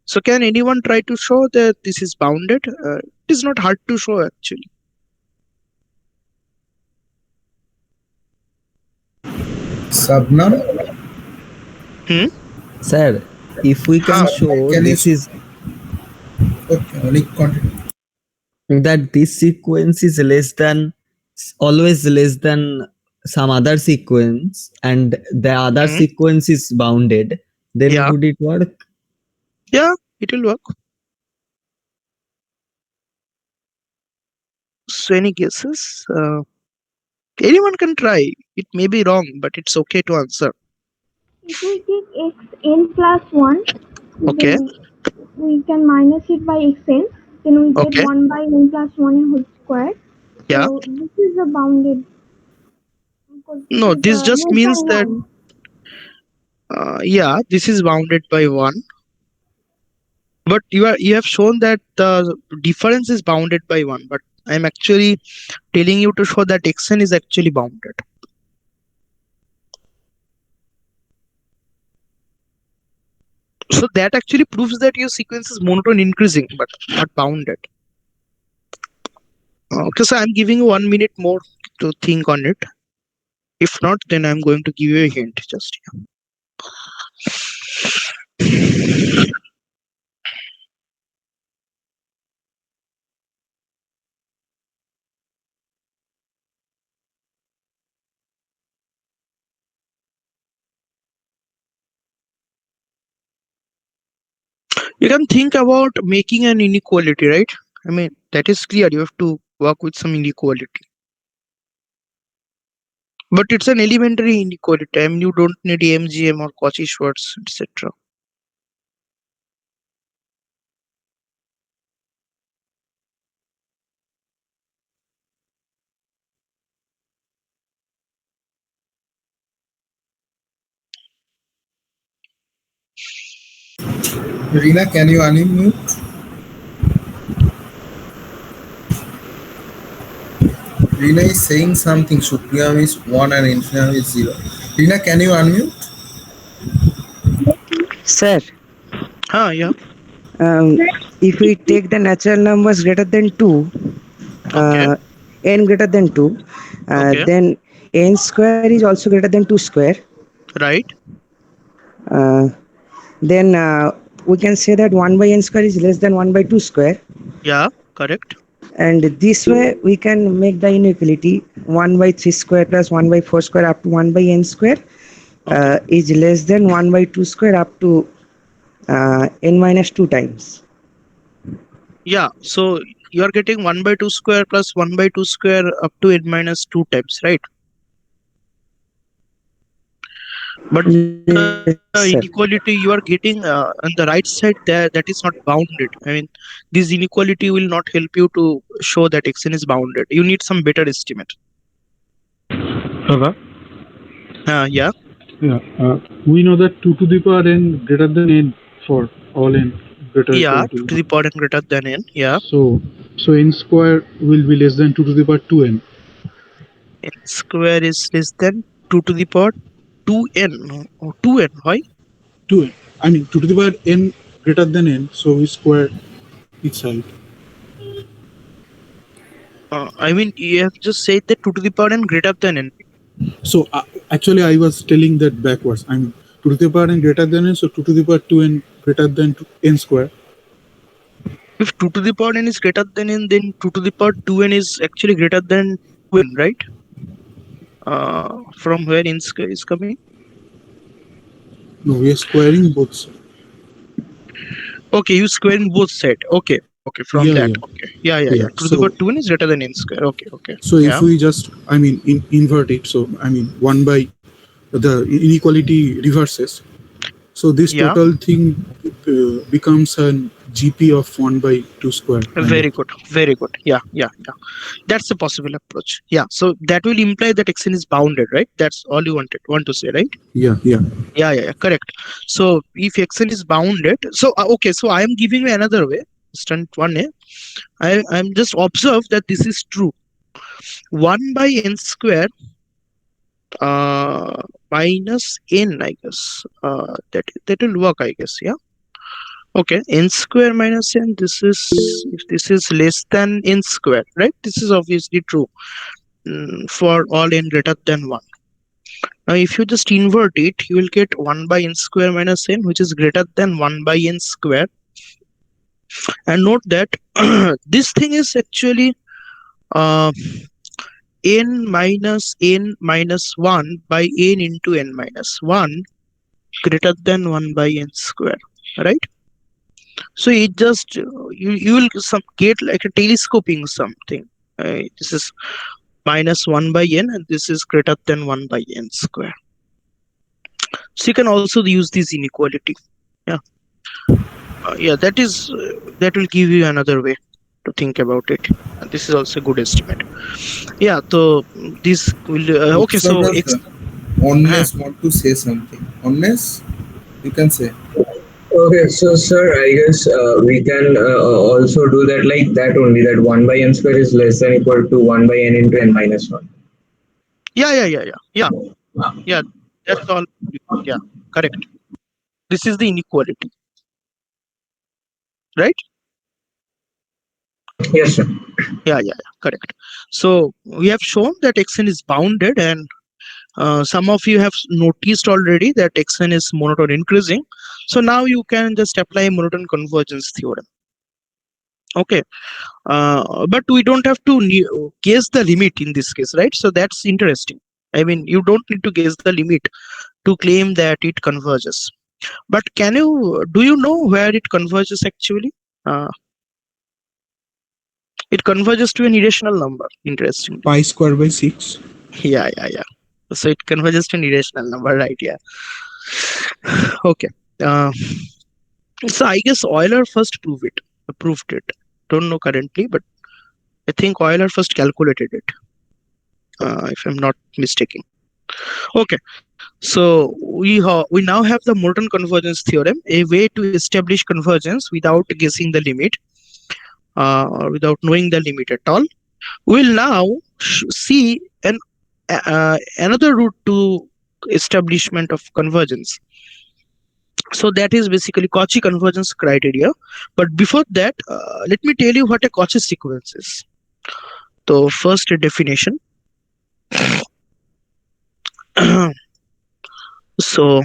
So can anyone try to show that this is bounded? It is not hard to show actually. Sabnam? Sir, if we can show Can this you- is Okay, only continue. that this sequence is always less than some other sequence and the other sequence is bounded, then Yeah. would it work? Yeah, it will work. So any guesses? Anyone can try. It may be wrong, but it's okay to answer. If we take xn plus 1, Okay. then we can minus it by xn, then we get Okay. 1 by n plus 1 whole square. Yeah. So this is a bounded. No, this just Less means than that 1. yeah, this is bounded by 1. But you have shown that the difference is bounded by 1. But I'm actually telling you to show that xn is actually bounded. So that actually proves that your sequence is monotone increasing, but not bounded. Okay, so I'm giving you 1 minute more to think on it. If not, then I'm going to give you a hint just here. You can think about making an inequality, right? I mean, that is clear. You have to work with some inequality. But it's an elementary inequality. I mean, you don't need AMGM or Cauchy Schwarz, etc. Rina, can you unmute? Rina is saying something. Supriyam is 1 and Infinium is 0. Rina, can you unmute? Sir, Yeah. if we take the natural numbers greater than 2, n greater than 2, then n square is also greater than 2 square. Right. Then we can say that 1 by n square is less than 1 by 2 square. Yeah, correct. And this way we can make the inequality 1 by 3 square plus 1 by 4 square up to 1 by n square is less than 1 by 2 square up to n minus 2 times. Yeah, so you are getting 1 by 2 square plus 1 by 2 square up to n minus 2 times, right? But the inequality you are getting on the right side there, that is not bounded. I mean, this inequality will not help you to show that xn is bounded. You need some better estimate. Okay. Yeah. Yeah. We know that 2 to the power n greater than n for all n greater or equal to. 2 to the power n greater than n. Yeah. So n square will be less than 2 to the power 2n. N square is less than 2 to the power 2n or 2n. Why? 2n. I mean 2 to the power n greater than n. So we square each side. I mean, you have just said that 2 to the power n greater than n. So actually, I was telling that backwards. I mean 2 to the power n greater than n. So 2 to the power 2n greater than n square. If 2 to the power n is greater than n, then 2 to the power 2n is actually greater than 2n, right? From where n square is coming? No, we are squaring both sides. Okay, you squaring both sides. Okay, from that. Yeah. Okay. Yeah. 2 to the power 2n is greater than n square. Okay. So if we just, I mean, invert it, so I mean 1 by the inequality reverses. So this total thing becomes an GP of 1 by 2 square. Very good. Yeah. That's a possible approach. Yeah. So that will imply that xn is bounded, right? That's all you want to say, right? Yeah. Yeah, correct. So if xn is bounded, so okay, so I am giving you another way. Stunt 1a. I'm just observe that this is true. 1 by n square minus n, I guess. That will work, I guess. Yeah. Okay, n square minus n. This is, if this is less than n square, right? This is obviously true for all n greater than 1. Now, if you just invert it, you will get 1 by n square minus n, which is greater than 1 by n square. And note that this thing is actually n minus 1 by n into n minus 1 greater than 1 by n square, right? So it just you will get like a telescoping something. This is minus 1 by n and this is greater than 1 by n square. So you can also use this inequality. Yeah, that will give you another way to think about it. And this is also a good estimate. Yeah, so this will okay. So Honest want to say something. Honest, you can say. Okay, so sir, I guess we can also do that like that only, that 1 by n square is less than equal to 1 by n into n minus 1. Yeah, that's all. Yeah, correct. This is the inequality, right? Yes, sir. Yeah, correct. So we have shown that xn is bounded, and some of you have noticed already that xn is monotone increasing. So now you can just apply monotone convergence theorem. Okay, but we don't have to guess the limit in this case, right? So that's interesting. I mean, you don't need to guess the limit to claim that it converges. But do you know where it converges actually? It converges to an irrational number, interestingly. Pi square by 6. Yeah. So it converges to an irrational number, right? Yeah. Okay. So I guess Euler first proved it. Don't know currently, but I think Euler first calculated it, if I'm not mistaken. Okay. So we now have the Morton convergence theorem, a way to establish convergence without guessing the limit, or without knowing the limit at all. We'll now see another route to establishment of convergence. So that is basically Cauchy convergence criteria. But before that, let me tell you what a Cauchy sequence is. So first, a definition. So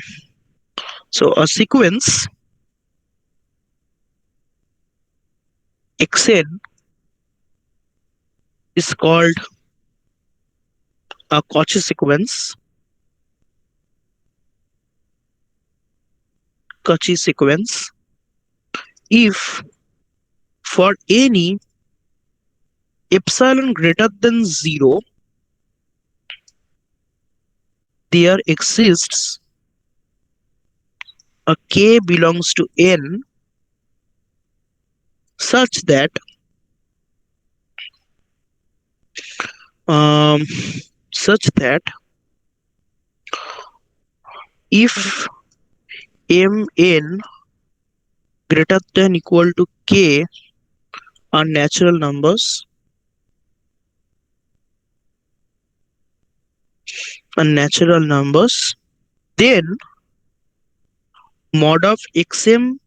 a sequence Xn is called a Cauchy sequence. Cauchy sequence if for any epsilon greater than 0 there exists a k belongs to n such that if mn greater than equal to k are natural numbers, then mod of xm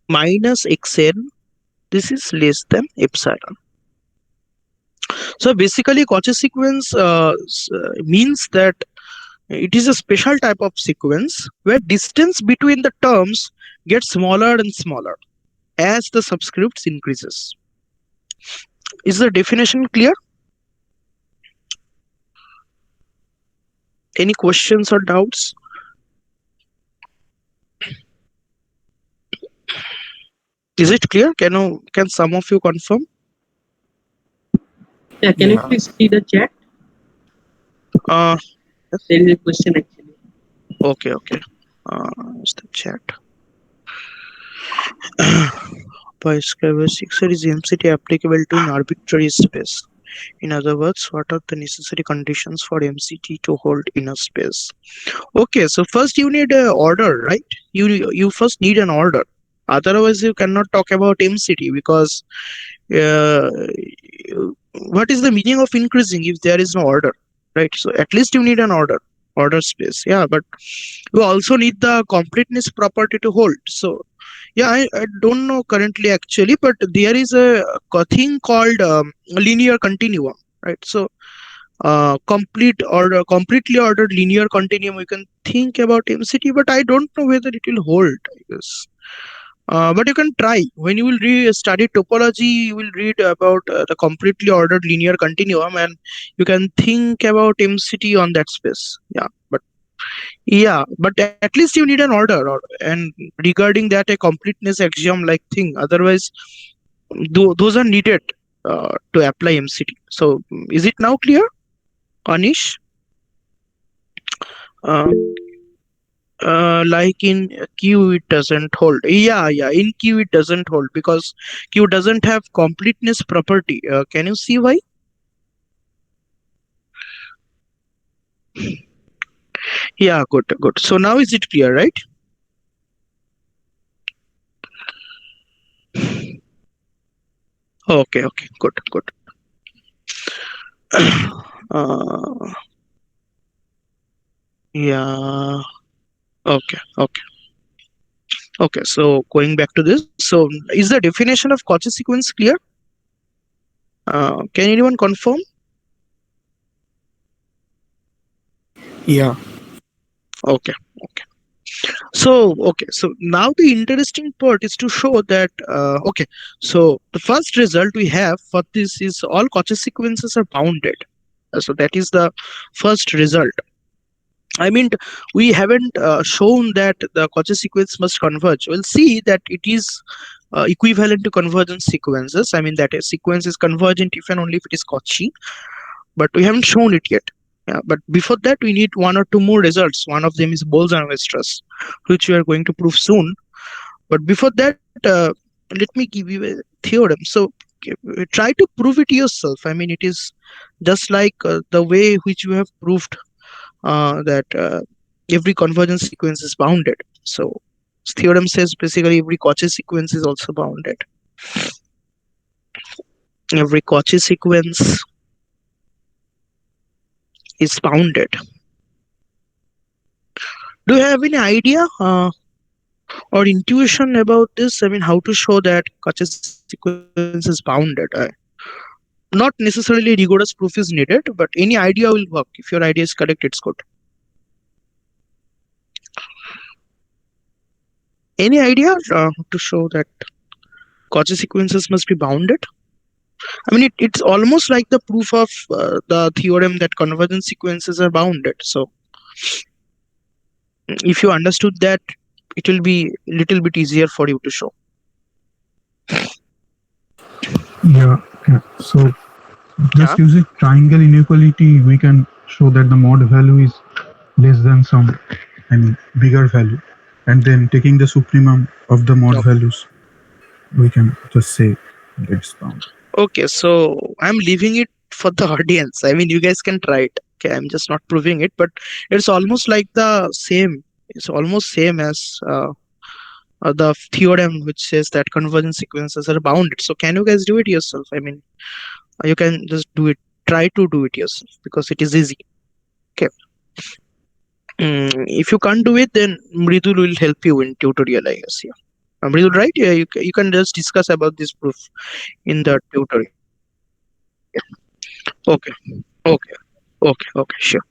minus xn, this is less than epsilon. So basically Cauchy sequence means that it is a special type of sequence where distance between the terms gets smaller and smaller as the subscripts increases. Is the definition clear? Any questions or doubts? Is it clear? Can some of you confirm? Yeah, can you please see the chat? There is a question actually. Okay. What's the chat? Pi square by 6 is MCT applicable to an arbitrary space. In other words, what are the necessary conditions for MCT to hold in a space? Okay, so first you need an order, right? You first need an order. Otherwise, you cannot talk about MCT because what is the meaning of increasing if there is no order, right? So at least you need an order space. Yeah, but you also need the completeness property to hold. So yeah, I don't know currently actually, but there is a thing called linear continuum, right? So completely ordered linear continuum, we can think about MCT, but I don't know whether it will hold, I guess. But you can try. When you will study topology, you will read about the completely ordered linear continuum, and you can think about MCT on that space. But at least you need an order, and regarding that, a completeness axiom like thing. Otherwise, those are needed to apply MCT. So, is it now clear, Anish? Like in Q it doesn't hold. Yeah, in Q it doesn't hold because Q doesn't have completeness property. Can you see why? Yeah, good. So now is it clear, right? Okay, good. Yeah. Okay, so going back to this, so is the definition of Cauchy sequence clear? Can anyone confirm? Yeah. Okay. So now the interesting part is to show that so the first result we have for this is all Cauchy sequences are bounded. So that is the first result. I mean, we haven't shown that the Cauchy sequence must converge. We'll see that it is equivalent to convergent sequences. I mean, that a sequence is convergent if and only if it is Cauchy, but we haven't shown it yet. Yeah, but before that, we need one or two more results. One of them is Bolzano-Weierstrass, which we are going to prove soon. But before that, let me give you a theorem. So try to prove it yourself. I mean, it is just like the way which you have proved that every convergence sequence is bounded. So this theorem says basically every Cauchy sequence is also bounded. Every Cauchy sequence is bounded. Do you have any idea or intuition about this? I mean, how to show that Cauchy sequence is bounded? Not necessarily rigorous proof is needed, but any idea will work. If your idea is correct, it's good. Any idea to show that Cauchy sequences must be bounded? I mean, it's almost like the proof of the theorem that convergent sequences are bounded. So if you understood that, it will be a little bit easier for you to show. Yeah. So just using triangle inequality, we can show that the mod value is less than some, bigger value. And then taking the supremum of the mod values, we can just say it's bound. Okay, so I'm leaving it for the audience. I mean, you guys can try it. Okay, I'm just not proving it, but it's almost like the same. It's almost same as the theorem which says that convergent sequences are bounded. So can you guys do it yourself? I mean, you can just do it. Try to do it yourself because it is easy. Okay. If you can't do it, then Mridul will help you in tutorial, I guess. Yeah. Mridul, right? Yeah, you can just discuss about this proof in the tutorial. Okay. Okay, sure.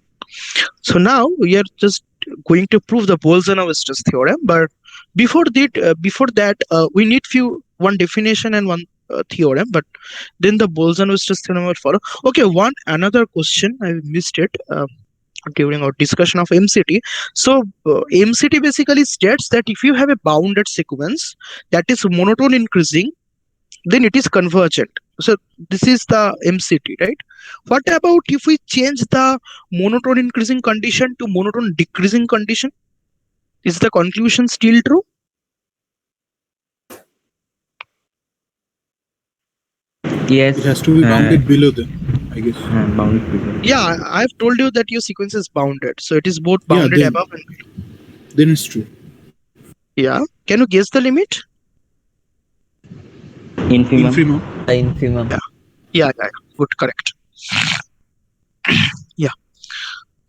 So now we are just going to prove the Bolzano-Weierstrass theorem, but before that, we need one definition and one theorem, but then the Bolzano-Weierstrass theorem will follow. Okay, another question I missed it during our discussion of MCT. So MCT basically states that if you have a bounded sequence that is monotone increasing, then it is convergent. So this is the MCT, right? What about if we change the monotone increasing condition to monotone decreasing condition? Is the conclusion still true? Yes. It has to be bounded below them, I guess. Bounded below. Yeah, I've told you that your sequence is bounded. So it is both bounded above and below. Then it's true. Yeah. Can you guess the limit? Infimum. Infimum. Yeah. Good, correct. Yeah.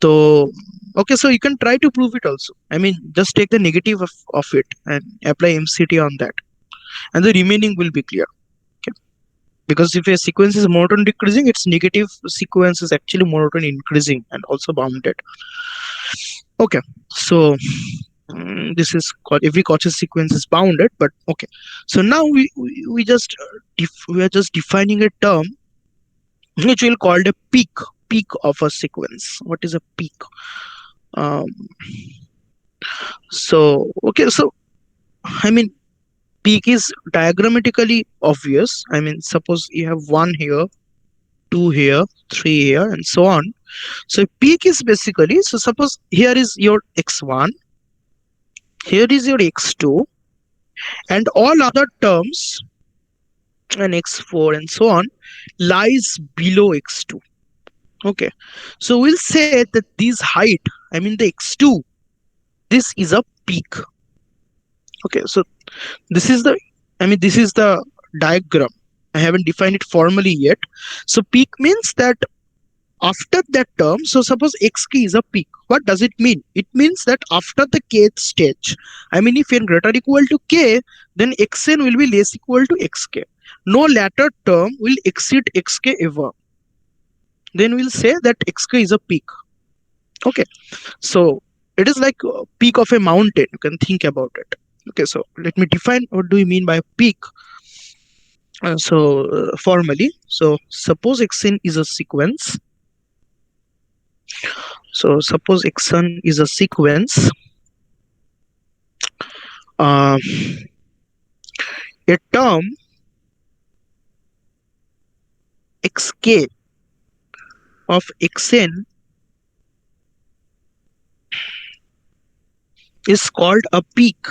So, okay, so you can try to prove it also. I mean, just take the negative of it and apply MCT on that. And the remaining will be clear. Okay. Because if a sequence is monotone decreasing, its negative sequence is actually monotone increasing and also bounded. Okay. So, this is called every Cauchy sequence is bounded, but okay. So now we are just defining a term which we'll call a peak of a sequence. What is a peak? So I mean, peak is diagrammatically obvious. I mean, suppose you have 1 here, 2 here, 3 here, and so on. So peak is basically, so suppose here is your x1, here is your x2, and all other terms and x4 and so on lies below x2. Okay, so we'll say that this height, I mean the x2, this is a peak. Okay, so this is the diagram. I haven't defined it formally yet. So peak means that after that term, so suppose xk is a peak. What does it mean? It means that after the kth stage, I mean if n greater or equal to k, then xn will be less equal to xk. No latter term will exceed xk ever. Then we'll say that xk is a peak. Okay, so it is like a peak of a mountain. You can think about it. Okay, so let me define what do we mean by peak. Formally, so suppose xn is a sequence So suppose xn is a sequence. A term xk of xn is called a peak.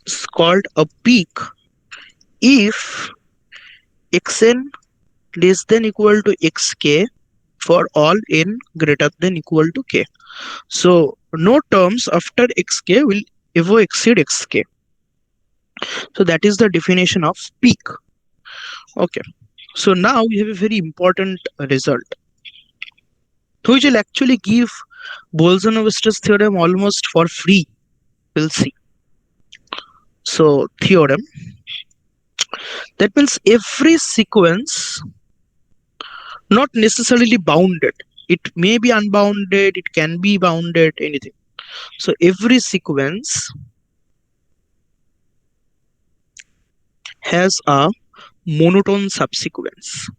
It's called a peak if xn less than equal to xk for all n greater than equal to k. So no terms after xk will ever exceed xk. So that is the definition of peak. Okay. So now we have a very important result, which will actually give Bolzano-Weierstrass theorem almost for free. We'll see. So theorem, that means every sequence, not necessarily bounded, it may be unbounded, it can be bounded, anything. So every sequence has a monotone subsequence.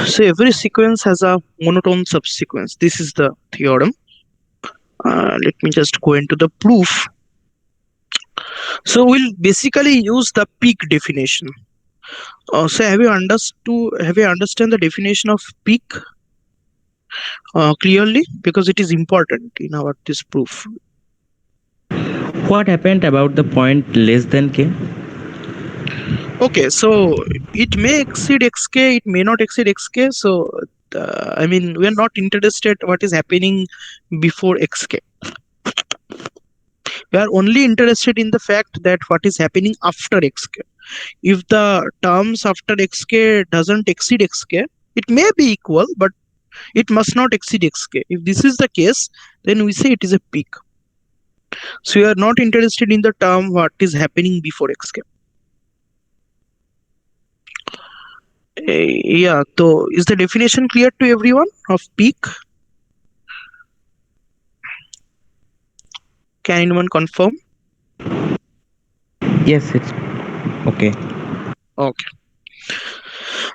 So every sequence has a monotone subsequence. This is the theorem. Let me just go into the proof. So we'll basically use the peak definition. So have you understand the definition of peak clearly, because it is important in our this proof. What happened about the point less than k? Okay, so it may exceed xk, it may not exceed xk. So I mean, we are not interested what is happening before xk. We are only interested in the fact that what is happening after xk. If the terms after xk doesn't exceed xk, it may be equal, but it must not exceed xk. If this is the case, then we say it is a peak. So we are not interested in the term what is happening before xk. Yeah, so is the definition clear to everyone of peak? Can anyone confirm? Yes, it's okay. Okay.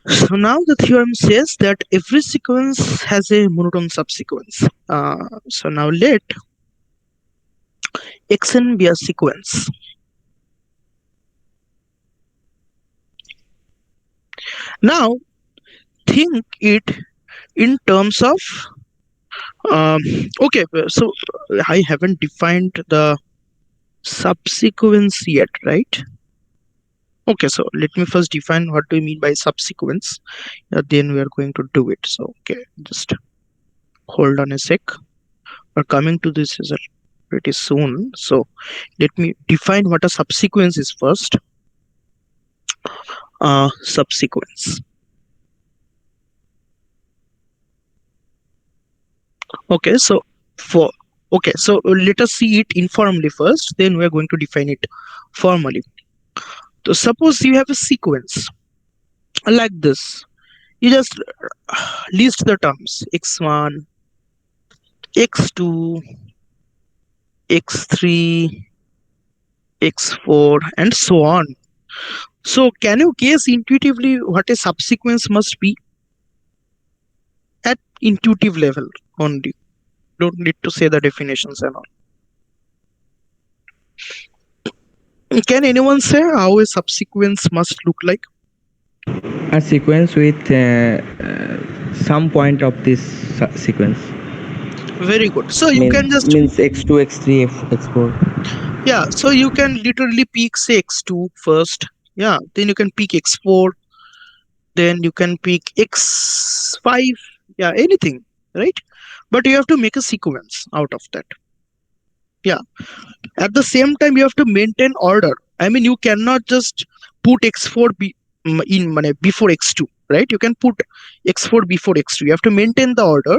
So now the theorem says that every sequence has a monotone subsequence. So now let xn be a sequence. Now think it in terms of okay, so I haven't defined the subsequence yet, right? Okay, so let me first define what do we mean by subsequence. Then we are going to do it. So okay, just hold on a sec. We're coming to this result pretty soon. So let me define what a subsequence is first. Subsequence. Okay, so let us see it informally first, then we are going to define it formally. So suppose you have a sequence like this. You just list the terms x1, x2, x3, x4, and so on. So can you guess intuitively what a subsequence must be? At intuitive level only. Don't need to say the definitions and all. Can anyone say how a subsequence must look like? A sequence with some point of this sequence. Very good. So you can just means x2, x3, x4. Yeah, so you can literally pick say x2 first. Yeah, then you can pick x4. Then you can pick x5. Yeah, anything, right? But you have to make a sequence out of that. Yeah. At the same time, you have to maintain order. I mean, you cannot just put x4 before x2, right? You can put x4 before x2. You have to maintain the order,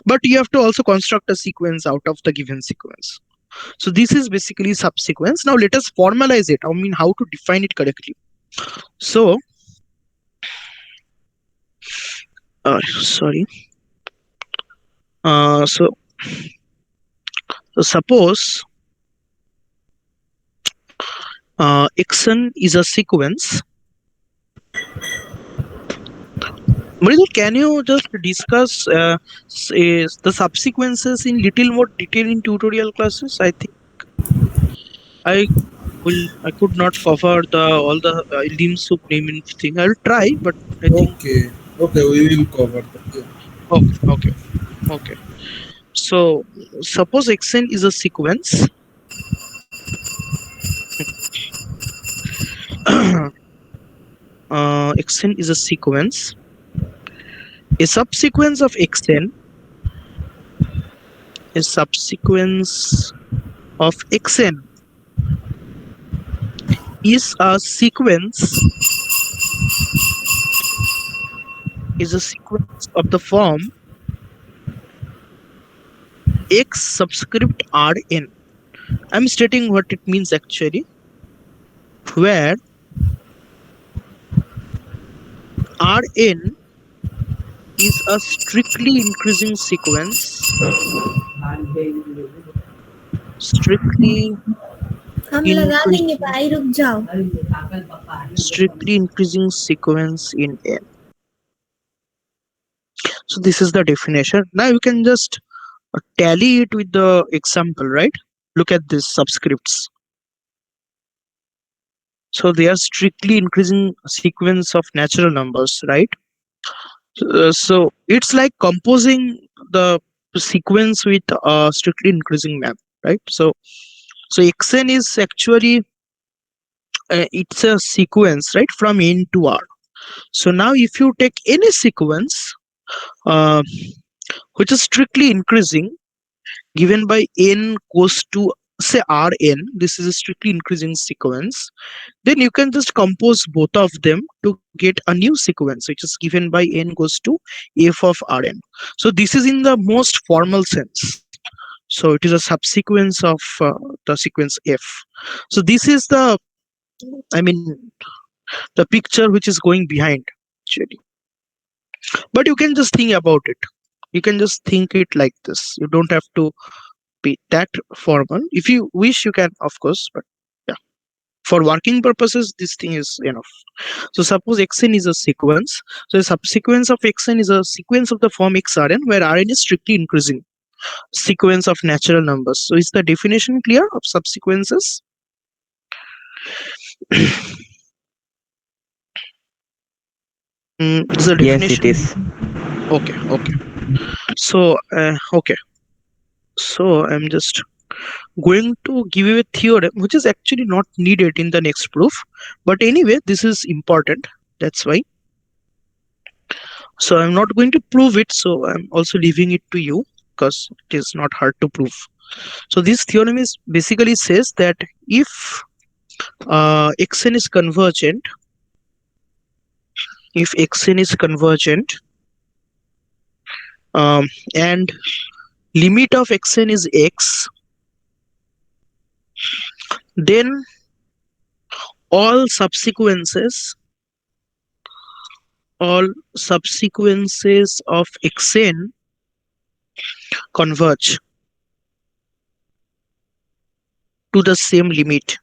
but you have to also construct a sequence out of the given sequence. So this is basically subsequence. Now let us formalize it. I mean, how to define it correctly. So, sorry. So suppose xn is a sequence. Mridul, can you just discuss the subsequences in little more detail in tutorial classes? I think I I could not cover all the lim sub naming thing. I'll try, but I think Okay, we will cover that. Yeah. okay. So suppose xn is a sequence. Xn is a sequence. A subsequence of xn, a subsequence of xn is a sequence of the form x subscript rn. I'm stating what it means actually, where rn is a strictly increasing sequence, strictly हम लगा देंगे increasing, भाई रुक जाओ strictly increasing sequence in n. So this is the definition. Now you can just tally it with the example, right? Look at these subscripts. So they are strictly increasing sequence of natural numbers, right? So it's like composing the sequence with a strictly increasing map, right? So xn is actually it's a sequence, right, from n to r. So now if you take any sequence uh, which is strictly increasing, given by n goes to say rn, this is a strictly increasing sequence, then you can just compose both of them to get a new sequence which is given by n goes to f of rn. So this is in the most formal sense. So it is a subsequence of the sequence f. So this is the, I mean, the picture which is going behind actually. But you can just think about it. You can just think it like this. You don't have to be that formal. If you wish, you can, of course, but yeah. For working purposes, this thing is enough. So suppose xn is a sequence. So a subsequence of xn is a sequence of the form xrn, where rn is strictly increasing sequence of natural numbers. So is the definition clear of subsequences? Is the definition? Yes, it is. Okay. So okay. So I'm just going to give you a theorem which is actually not needed in the next proof, but anyway this is important, that's why. So I'm not going to prove it, so I'm also leaving it to you because it is not hard to prove. So this theorem is basically says that if xn is convergent, and limit of xn is x, then all subsequences of xn converge to the same limit.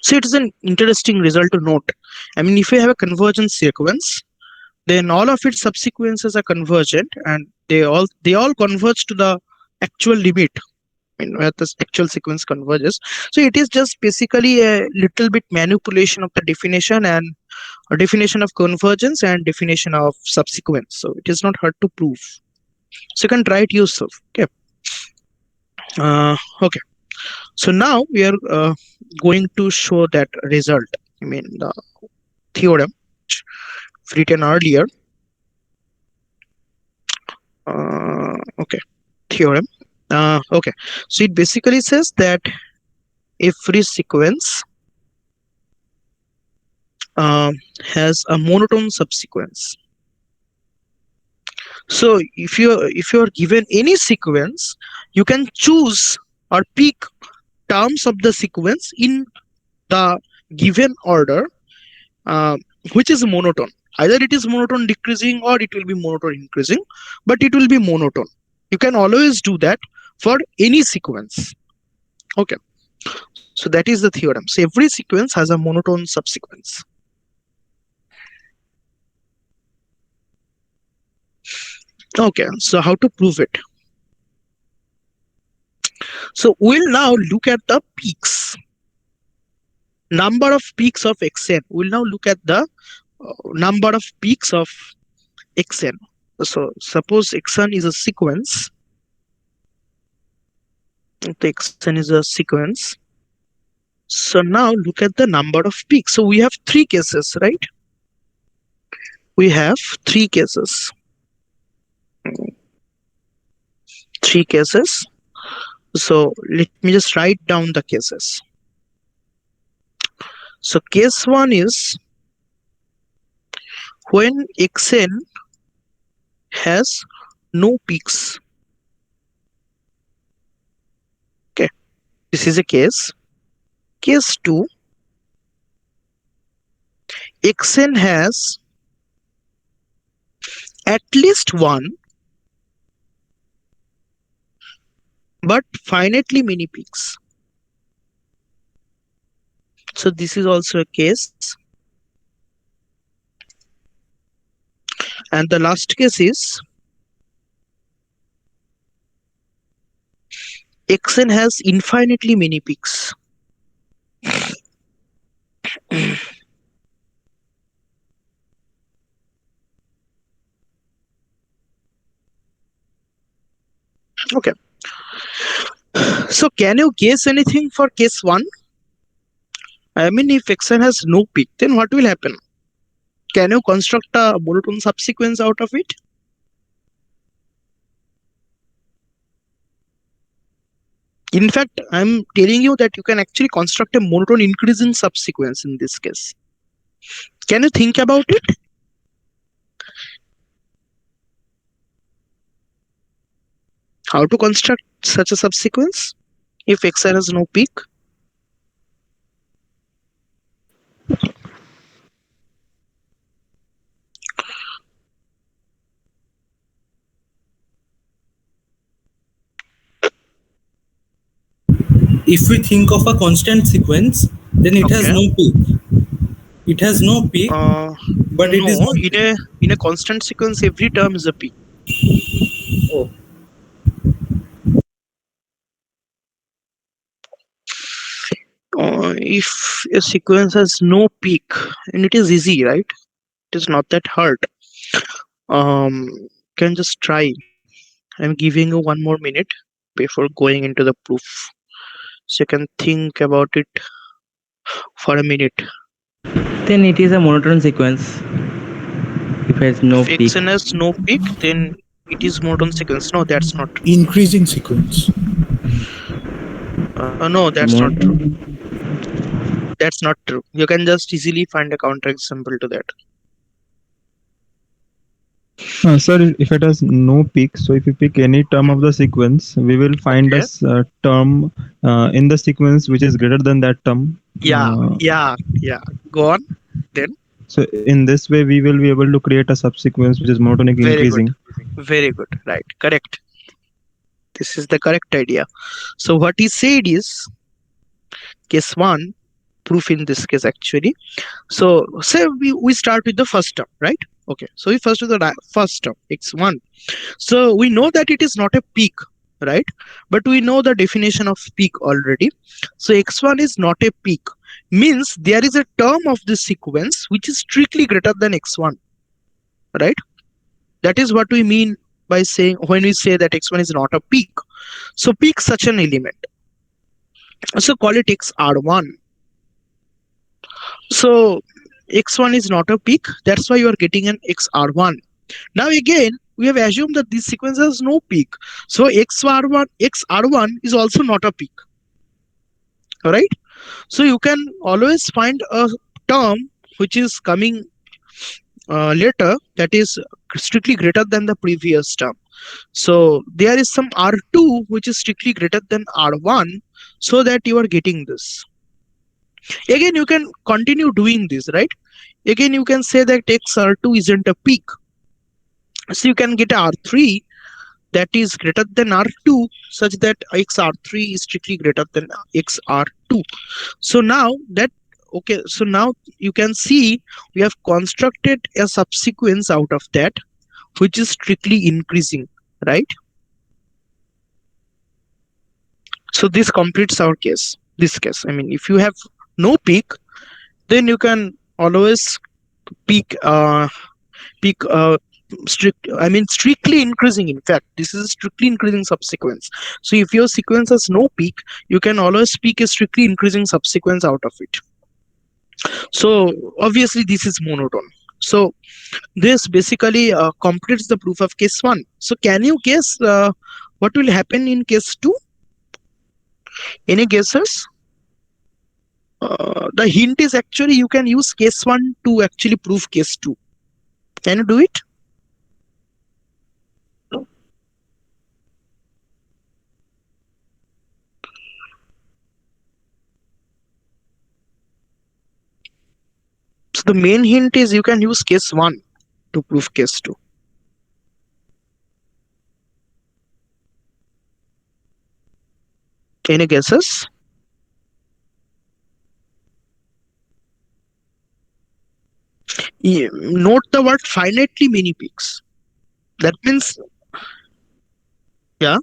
So it is an interesting result to note. I mean, if you have a convergence sequence, then all of its subsequences are convergent, and they all converge to the actual limit. I mean, where the actual sequence converges. So it is just basically a little bit manipulation of the definition, and a definition of convergence and definition of subsequence. So it is not hard to prove. So you can try it yourself. Okay. Okay. So now we are going to show that result. I mean the theorem written earlier. Okay, theorem. Okay, so it basically says that every sequence has a monotone subsequence. So if you are given any sequence, you can choose or pick terms of the sequence in the given order, which is monotone. Either it is monotone decreasing or it will be monotone increasing, but it will be monotone. You can always do that for any sequence. Okay, so that is the theorem. So every sequence has a monotone subsequence. Okay, so how to prove it? So we'll now look at the peaks. Number of peaks of xn. We'll now look at the number of peaks of xn. So suppose xn is a sequence. The xn is a sequence. So now look at the number of peaks. So we have three cases, right? We have three cases. Three cases. So let me just write down the cases. So case one is when xn has no peaks. Okay, this is a case. Case 2, xn has at least one but finitely many peaks. So this is also a case. And the last case is xn has infinitely many peaks. Okay. So can you guess anything for case 1? I mean, if xn has no peak, then what will happen? Can you construct a monotone subsequence out of it? In fact, I'm telling you that you can actually construct a monotone increasing subsequence in this case. Can you think about it? How to construct such a subsequence if xn has no peak? If we think of a constant sequence, then it has Okay. no peak. It has no peak, but it is No, not in a constant sequence, every term is a peak. Oh. If a sequence has no peak, and it is easy, right? It is not that hard. Can just try. I'm giving you 1 more minute before going into the proof, so you can think about it for a minute. Then it is a monotone sequence. If it has no If peak. xn has no peak, then it is monotone sequence. No, that's not true. Increasing sequence. No, that's not true. That's not true. You can just easily find a counterexample to that. Sir, if it has no peak, so if you pick any term of the sequence, we will find Okay. a term in the sequence which is greater than that term. Yeah. Go on. Then. So in this way, we will be able to create a subsequence which is monotonically Very increasing. good. Very good. Right. Correct. This is the correct idea. So what he said is case 1, proof in this case actually. So say we start with the first term, right? Okay. So we first with the first term, x1. So we know that it is not a peak, right? But we know the definition of peak already. So x1 is not a peak. Means there is a term of this sequence which is strictly greater than x1, right? That is what we mean by saying when we say that x1 is not a peak. So peak such an element. So call it xr1. So x1 is not a peak. That's why you are getting an xr1. Now again, we have assumed that this sequence has no peak. So xr1 is also not a peak. Alright? So you can always find a term which is coming later that is strictly greater than the previous term. So there is some R2 which is strictly greater than R1, so that you are getting this. Again, you can continue doing this, right? Again, you can say that xr2 isn't a peak. So you can get R3 that is greater than R2 such that XR3 is strictly greater than XR2. So now that, okay, so now you can see we have constructed a subsequence out of that which is strictly increasing, right? So this completes our case, this case. I mean, if you have no peak, then you can always peak strictly increasing. In fact, this is a strictly increasing subsequence. So if your sequence has no peak, you can always pick a strictly increasing subsequence out of it. So obviously this is monotone. So this basically completes the proof of case 1. So can you guess what will happen in case 2? Any guesses? The hint is actually you can use case 1 to actually prove case 2. Can you do it? So the main hint is you can use case 1 to prove case 2. Any guesses? Note the word finitely many peaks. That means, yeah.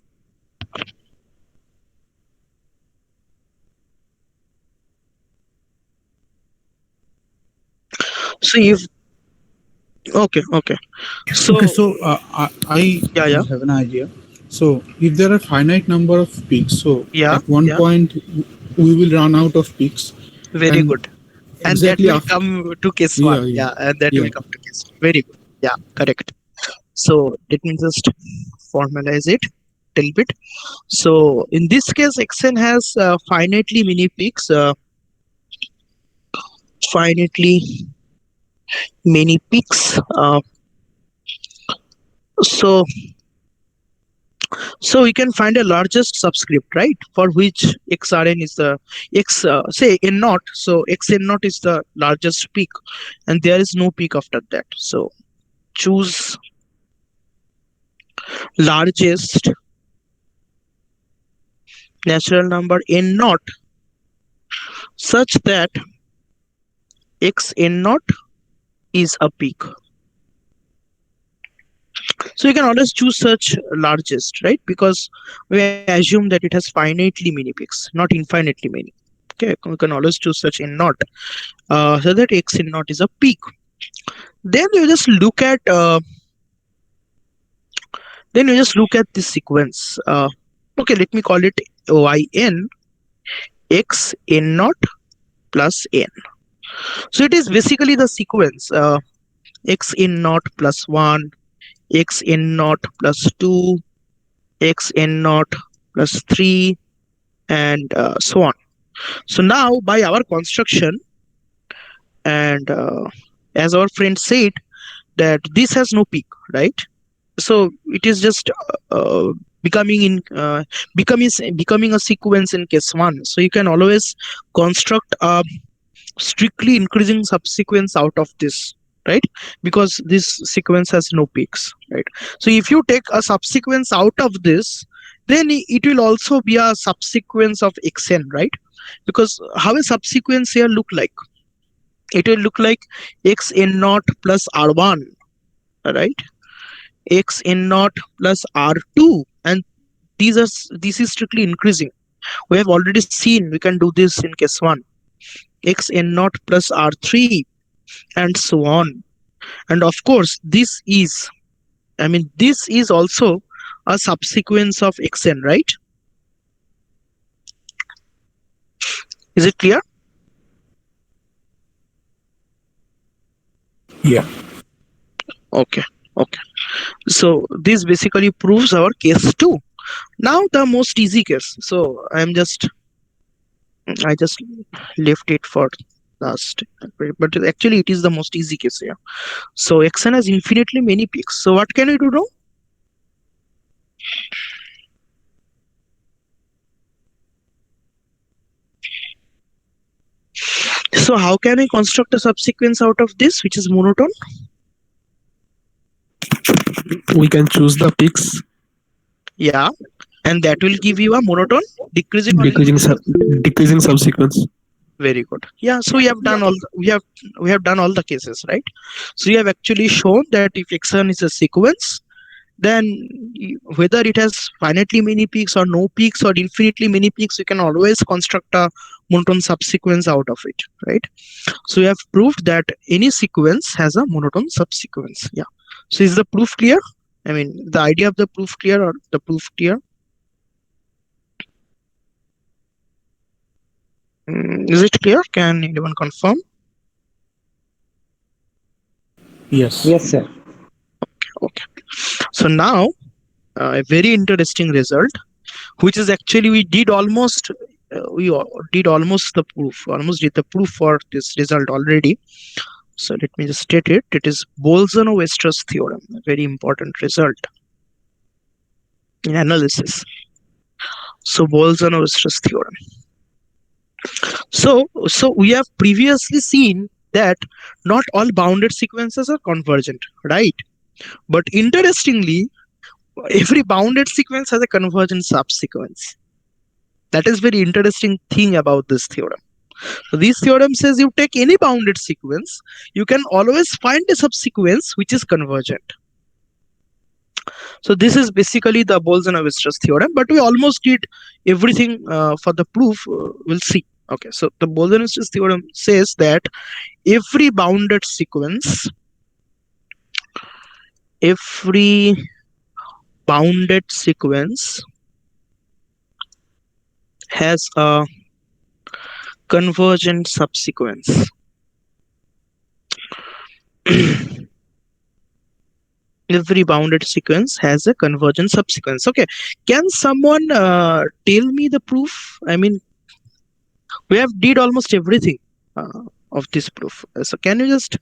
So if okay. So okay, so I yeah. have an idea. So if there are finite number of peaks, so Yeah, at one yeah. point we will run out of peaks. Very good. And exactly that will after, come to case 1. Yeah, and that will come to case 2. Very good. Yeah, correct. So let me just formalize it a little bit. So in this case, Xn has finitely many peaks. Finitely many peaks. So we can find a largest subscript, right? For which xrn is the say n naught. So xn naught is the largest peak, and there is no peak after that. So choose largest natural number n naught such that xn naught is a peak. So you can always choose such largest, right? Because we assume that it has finitely many peaks, not infinitely many. Okay, we can always choose such n naught so that x n naught is a peak. Then you just look at this sequence. Okay, let me call it yn x n naught plus n. So it is basically the sequence x n naught plus 1, x n naught plus 2, x n naught plus 3, and so on. So now by our construction, and as our friend said, that this has no peak, right? So it is just becoming a sequence in case 1. So you can always construct a strictly increasing subsequence out of this, right? Because this sequence has no peaks, right? So if you take a subsequence out of this, then it will also be a subsequence of xn, right? Because how a subsequence here look like? It will look like xn naught plus r1, right? xn naught plus r2, and this is strictly increasing. We have already seen we can do this in case 1. xn naught plus r3, and so on. And of course this is also a subsequence of xn, right? Is it clear? Yeah. Okay. So this basically proves our case 2. Now the most easy case. So I just left it for last, but actually it is the most easy case here. So xn has infinitely many peaks. So what can we do now? So how can I construct a subsequence out of this which is monotone? We can choose the peaks Yeah, and that will give you a monotone decreasing or Decreasing subsequence. very good. Yeah, so we have done all we have done all the cases, right? So we have actually shown that if xn is a sequence, then whether it has finitely many peaks or no peaks or infinitely many peaks, you can always construct a monotone subsequence out of it, right? So we have proved that any sequence has a monotone subsequence. Yeah. So is the proof clear? I mean, the idea of the proof clear or the proof clear? Is it clear? Can anyone confirm? Yes. Yes, sir. Okay. So now a very interesting result, which is actually we did almost the proof, almost did the proof for this result already. So let me just state it. It is Bolzano-Weierstrass theorem, a very important result in analysis. So Bolzano-Weierstrass theorem. So we have previously seen that not all bounded sequences are convergent, right? But interestingly, every bounded sequence has a convergent subsequence. That is very interesting thing about this theorem. So this theorem says you take any bounded sequence, you can always find a subsequence which is convergent. So this is basically the Bolzano-Weierstrass theorem, but we almost did everything for the proof. We'll see. Okay, so the Bolzano-Weierstrass theorem says that every bounded sequence has a convergent subsequence. Every bounded sequence has a convergent subsequence. Okay, can someone tell me the proof? I mean, we have did almost everything of this proof. So can you just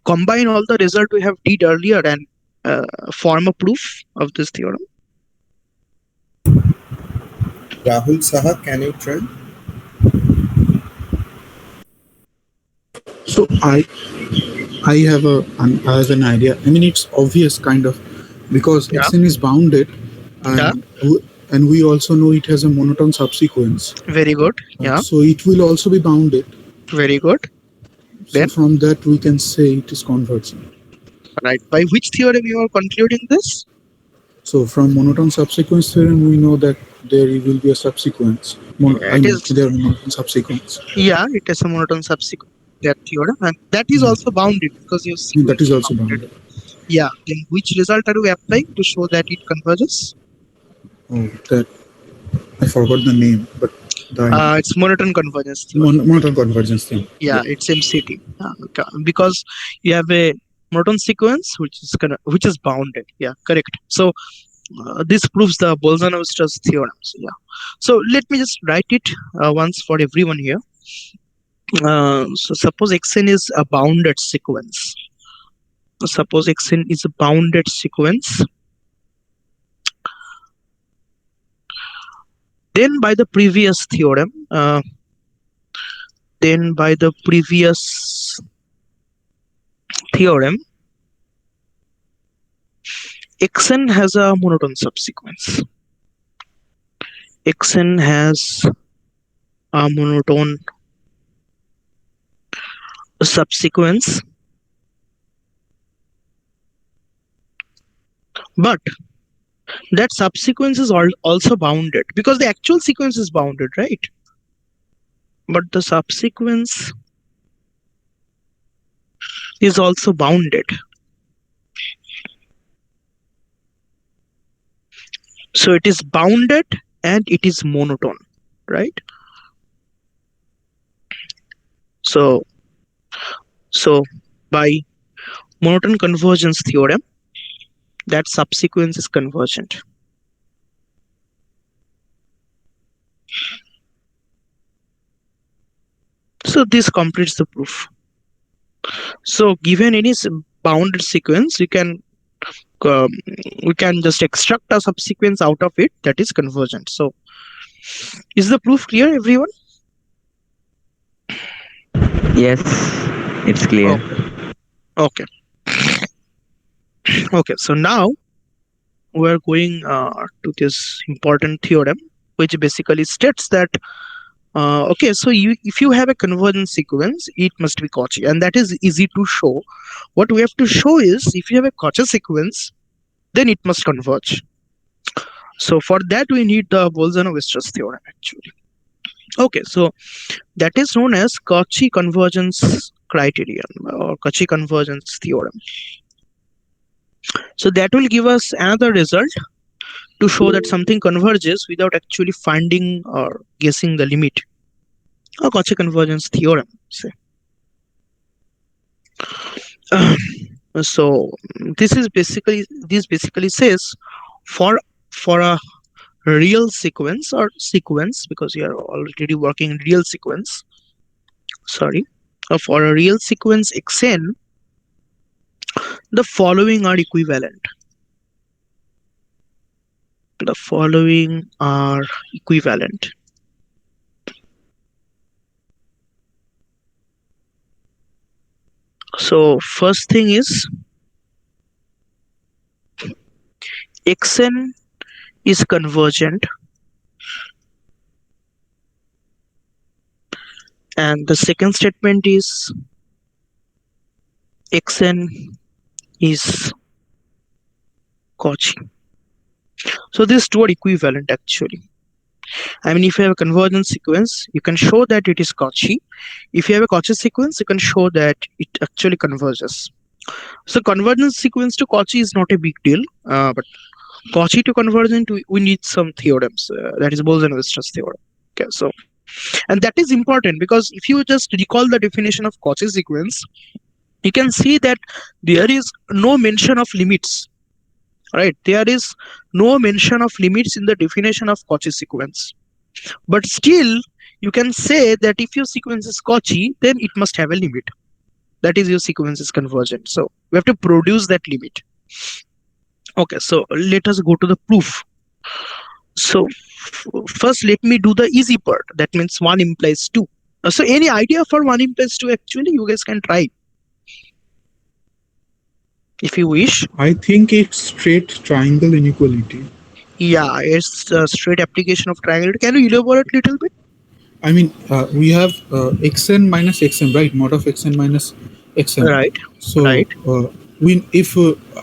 combine all the result we have did earlier and form a proof of this theorem? Rahul Saha, can you try? So I have an idea. I mean, it's obvious kind of, because Xn is bounded, and and we also know it has a monotone subsequence. Very good. Yeah. So it will also be bounded. Very good. So Then from that we can say it is convergent. Right. By which theorem you are concluding this? So from monotone subsequence theorem, we know that there will be a subsequence. There are monotone subsequence. Yeah, it is a monotone subsequence. That theorem, and that is also bounded because you see that is also bounded. Yeah. Then which result are you applying to show that it converges? Oh, that I forgot the name, but it's monotone convergence theorem. Monotone convergence theorem. Yeah, it's MCT. Because you have a monotone sequence which is bounded. Yeah, correct. So this proves the Bolzano-Weierstrass theorem. So, yeah. So let me just write it once for everyone here. So suppose Xn is a bounded sequence. Suppose Xn is a bounded sequence. Then by the previous theorem, Xn has a monotone subsequence. Xn has a monotone subsequence, but that subsequence is also bounded because the actual sequence is bounded, right? But the subsequence is also bounded. So it is bounded and it is monotone, right? So by monotone convergence theorem, that subsequence is convergent. So this completes the proof. So given any bounded sequence, we can just extract a subsequence out of it that is convergent. So is the proof clear, everyone? Yes, it's clear. Okay. Okay, so now we're going to this important theorem, which basically states that okay, so if you have a convergence sequence, it must be Cauchy, and that is easy to show. What we have to show is if you have a Cauchy sequence, then it must converge. So for that we need the Bolzano-Weierstrass theorem actually. Okay, so that is known as Cauchy convergence criterion or Cauchy convergence theorem. So that will give us another result to show that something converges without actually finding or guessing the limit. A Cauchy convergence theorem, say. So this basically says for a real sequence or sequence, because you are already working in real sequence. Sorry, for a real sequence xn, the following are equivalent. The following are equivalent. So first thing is xn is convergent, and the second statement is xn is Cauchy. So these two are equivalent actually. I mean, if you have a convergence sequence, you can show that it is Cauchy. If you have a Cauchy sequence, you can show that it actually converges. So convergence sequence to Cauchy is not a big deal, but Cauchy to convergent, we need some theorems. That is Bolzano-Weierstrass theorem. Okay, so, and that is important because if you just recall the definition of Cauchy sequence, you can see that there is no mention of limits. Right, there is no mention of limits in the definition of Cauchy sequence, but still you can say that if your sequence is Cauchy, then it must have a limit. That is, your sequence is convergent. So we have to produce that limit. Okay, so let us go to the proof. So first let me do the easy part. That means 1 implies 2. So any idea for 1 implies 2? Actually, you guys can try if you wish. I think it's straight triangle inequality. Yeah, it's a straight application of triangle. Can you elaborate a little bit? I mean, we have xn minus xm, right? Mod of xn minus xm. Right. So right. If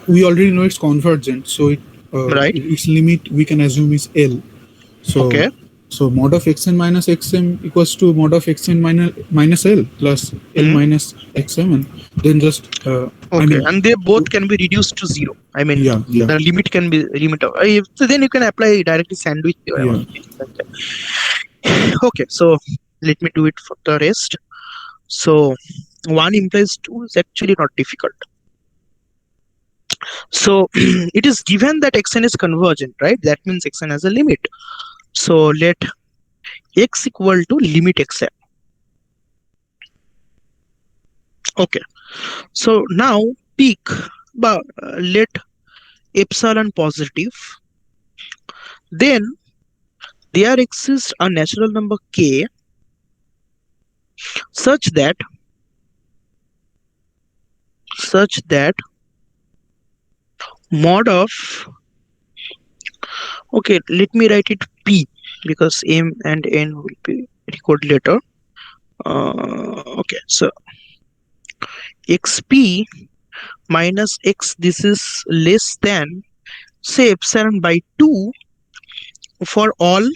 we already know it's convergent, so its limit we can assume is L. So okay. So mod of xn minus xm equals to mod of xn minus L plus L minus xm, and then just okay, I mean, and they both can be reduced to 0. I mean, yeah. The limit can be limit of, so then you can apply directly sandwich theorem. Yeah. Okay, so let me do it for the rest. So 1 implies 2 is actually not difficult. So it is given that xn is convergent, right? That means xn has a limit. So let x equal to limit xn. Okay, so now pick, but let epsilon positive. Then there exists a natural number k such that mod of, okay, let me write it p because m and n will be recorded later. Okay, so xp minus x, this is less than, say, epsilon by 2 for all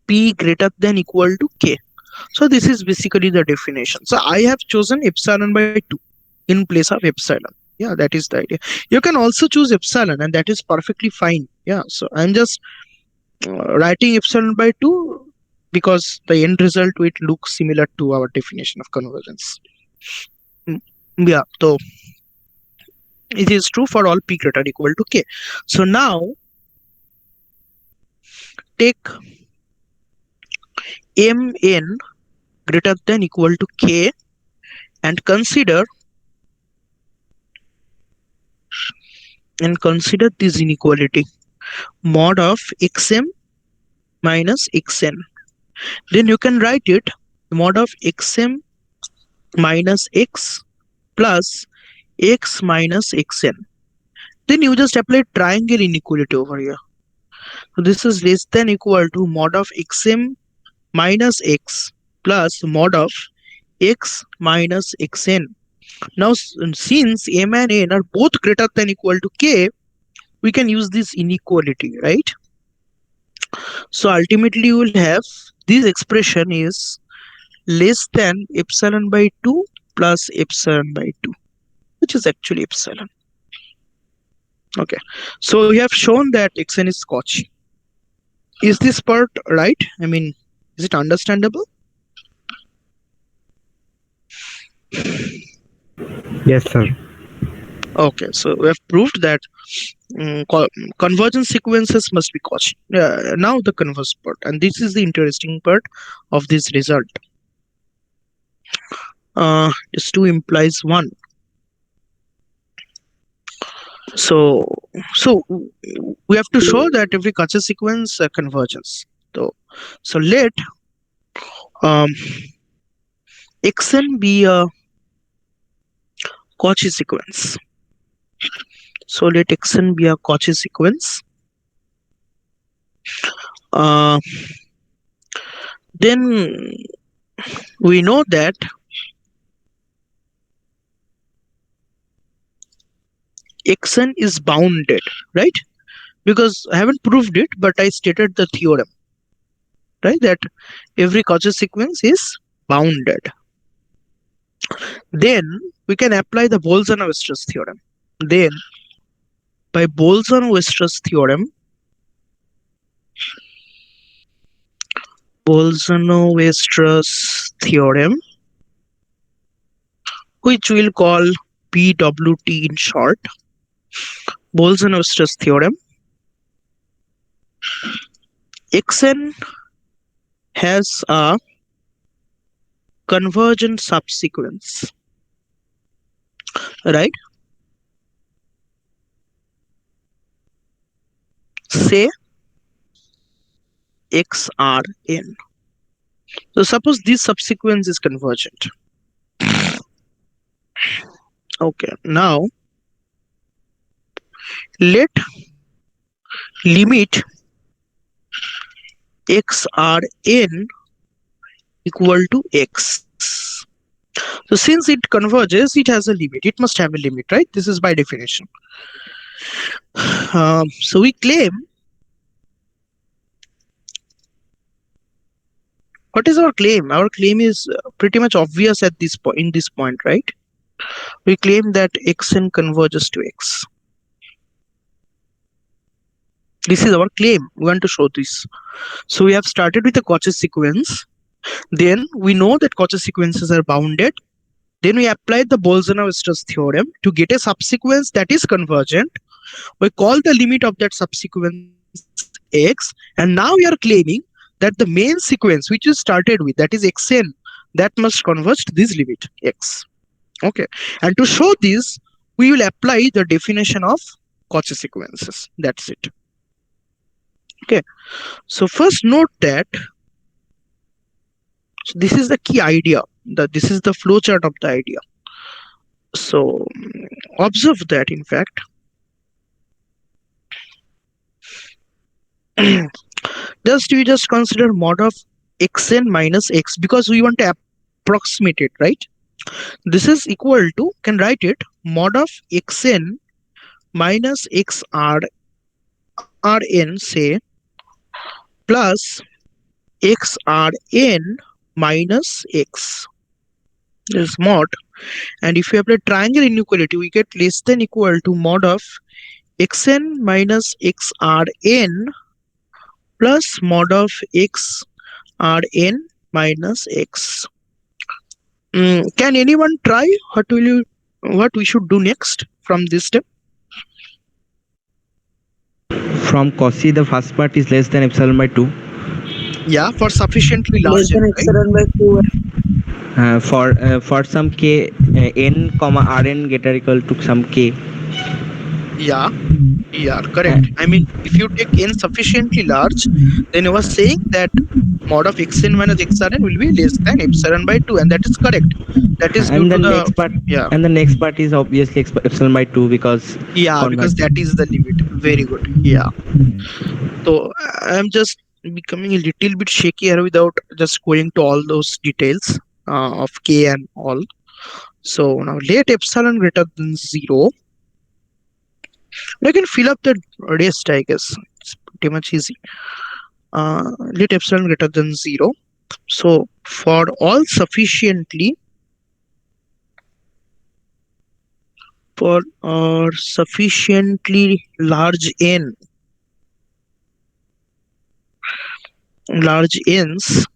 p greater than equal to k. So this is basically the definition. So I have chosen epsilon by 2 in place of epsilon. Yeah, that is the idea. You can also choose epsilon, and that is perfectly fine. Yeah, so I'm just writing epsilon by 2 because the end result will look similar to our definition of convergence. Yeah, so it is true for all p greater equal to k. So now take mn greater than equal to k and consider this inequality mod of xm minus xn. Then you can write it mod of xm minus x plus x minus xn. Then you just apply triangle inequality over here. So this is less than equal to mod of xm minus x plus mod of x minus xn. Now since m and n are both greater than equal to k, we can use this inequality, right? So ultimately you will have this expression is less than epsilon by 2 plus epsilon by 2, which is actually epsilon. Okay, so we have shown that xn is Cauchy. Is this part right? I mean, is it understandable? Yes, sir. Okay, so we have proved that convergence sequences must be Cauchy. Now the converse part, and this is the interesting part of this result. Is 2 implies 1. So we have to show that every Cauchy sequence converges. So let xn be a Cauchy sequence. So let xn be a Cauchy sequence. Then we know that xn is bounded, right? Because I haven't proved it, but I stated the theorem, right? That every Cauchy sequence is bounded. Then we can apply the Bolzano-Weierstrass theorem. Then by Bolzano-Weierstrass theorem, which we'll call BWT in short, Bolzano-Weierstrass theorem, xn has a convergent subsequence, right? Say xrn. So suppose this subsequence is convergent. Okay, now let limit xrn equal to x. So since it converges, it has a limit. It must have a limit, right? This is by definition. So we claim, what is our claim? Our claim is pretty much obvious at this point. In this point, right? We claim that xn converges to x. This is our claim. We want to show this. So we have started with a Cauchy sequence. Then we know that Cauchy sequences are bounded. Then we applied the Bolzano-Weierstrass theorem to get a subsequence that is convergent. We call the limit of that subsequence x, and now we are claiming that the main sequence which we started with, that is xn, that must converge to this limit x. Okay, and to show this, we will apply the definition of Cauchy sequences. That's it. Okay, so first note that this is the key idea, that this is the flowchart of the idea. So observe that, in fact, we just consider mod of xn minus x, because we want to approximate it, right? This is equal to, can write it, mod of xn minus xrn, say, plus xrn minus x. This is mod, and if we apply triangle inequality, we get less than equal to mod of xn minus xrn plus mod of xrn minus x. Can anyone try? What we should do next from this step? From Cauchy, the first part is less than epsilon by 2. Yeah, for sufficiently large n, right? For some k n comma rn greater equal to some k. Yeah. Yeah, correct. I mean, if you take n sufficiently large, then I was saying that mod of xn minus xrn will be less than epsilon by 2, and that is correct. That is due And the to the, next part, yeah, and the next part is obviously epsilon by 2 because yeah, because converge. that is the limit. Very good. Yeah. So I'm just becoming a little bit shaky here without just going to all those details of k and all. So now let epsilon greater than 0. I can fill up the rest, I guess. It's pretty much easy. Let epsilon greater than 0. So for all sufficiently large n's,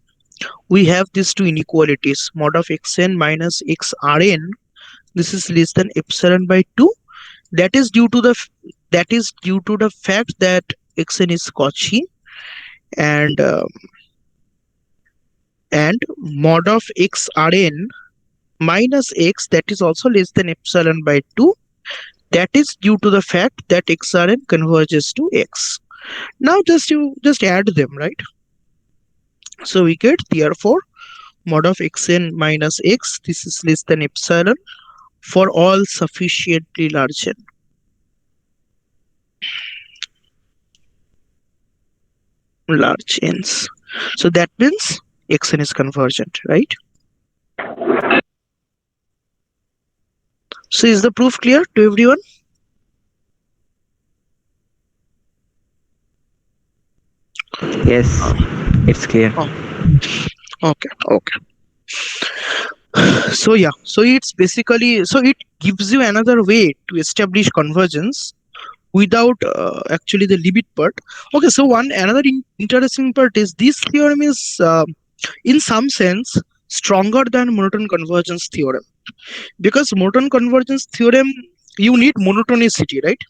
we have these two inequalities, mod of xn minus xrn. This is less than epsilon by 2. That is due to the fact that xn is Cauchy, and mod of xrn minus x, that is also less than epsilon by 2. That is due to the fact that xrn converges to x. Now you just add them, right? So we get, therefore, mod of xn minus x, this is less than epsilon for all sufficiently large n. Large n's. So that means xn is convergent, right? So is the proof clear to everyone? Yes, it's clear. Okay. So yeah, so it's basically, so it gives you another way to establish convergence without actually the limit part. Okay, so another interesting part is this theorem is in some sense stronger than monotone convergence theorem, because monotone convergence theorem, you need monotonicity, right?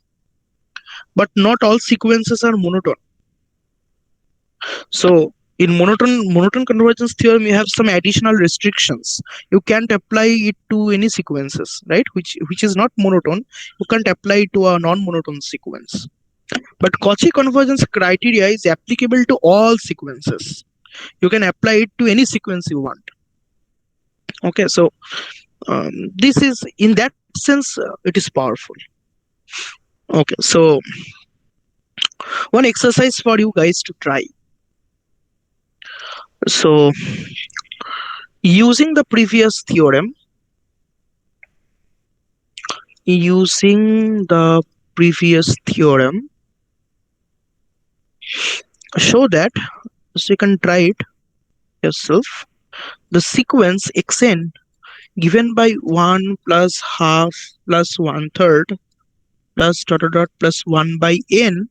But not all sequences are monotone. So in monotone convergence theorem, you have some additional restrictions. You can't apply it to any sequences, right? Which is not monotone. You can't apply it to a non-monotone sequence. But Cauchy convergence criteria is applicable to all sequences. You can apply it to any sequence you want. Okay, so this is, in that sense, it is powerful. Okay, so one exercise for you guys to try. So using the previous theorem, show that, so you can try it yourself, the sequence xn given by 1 plus half plus 1/3 plus dot dot dot plus 1 by n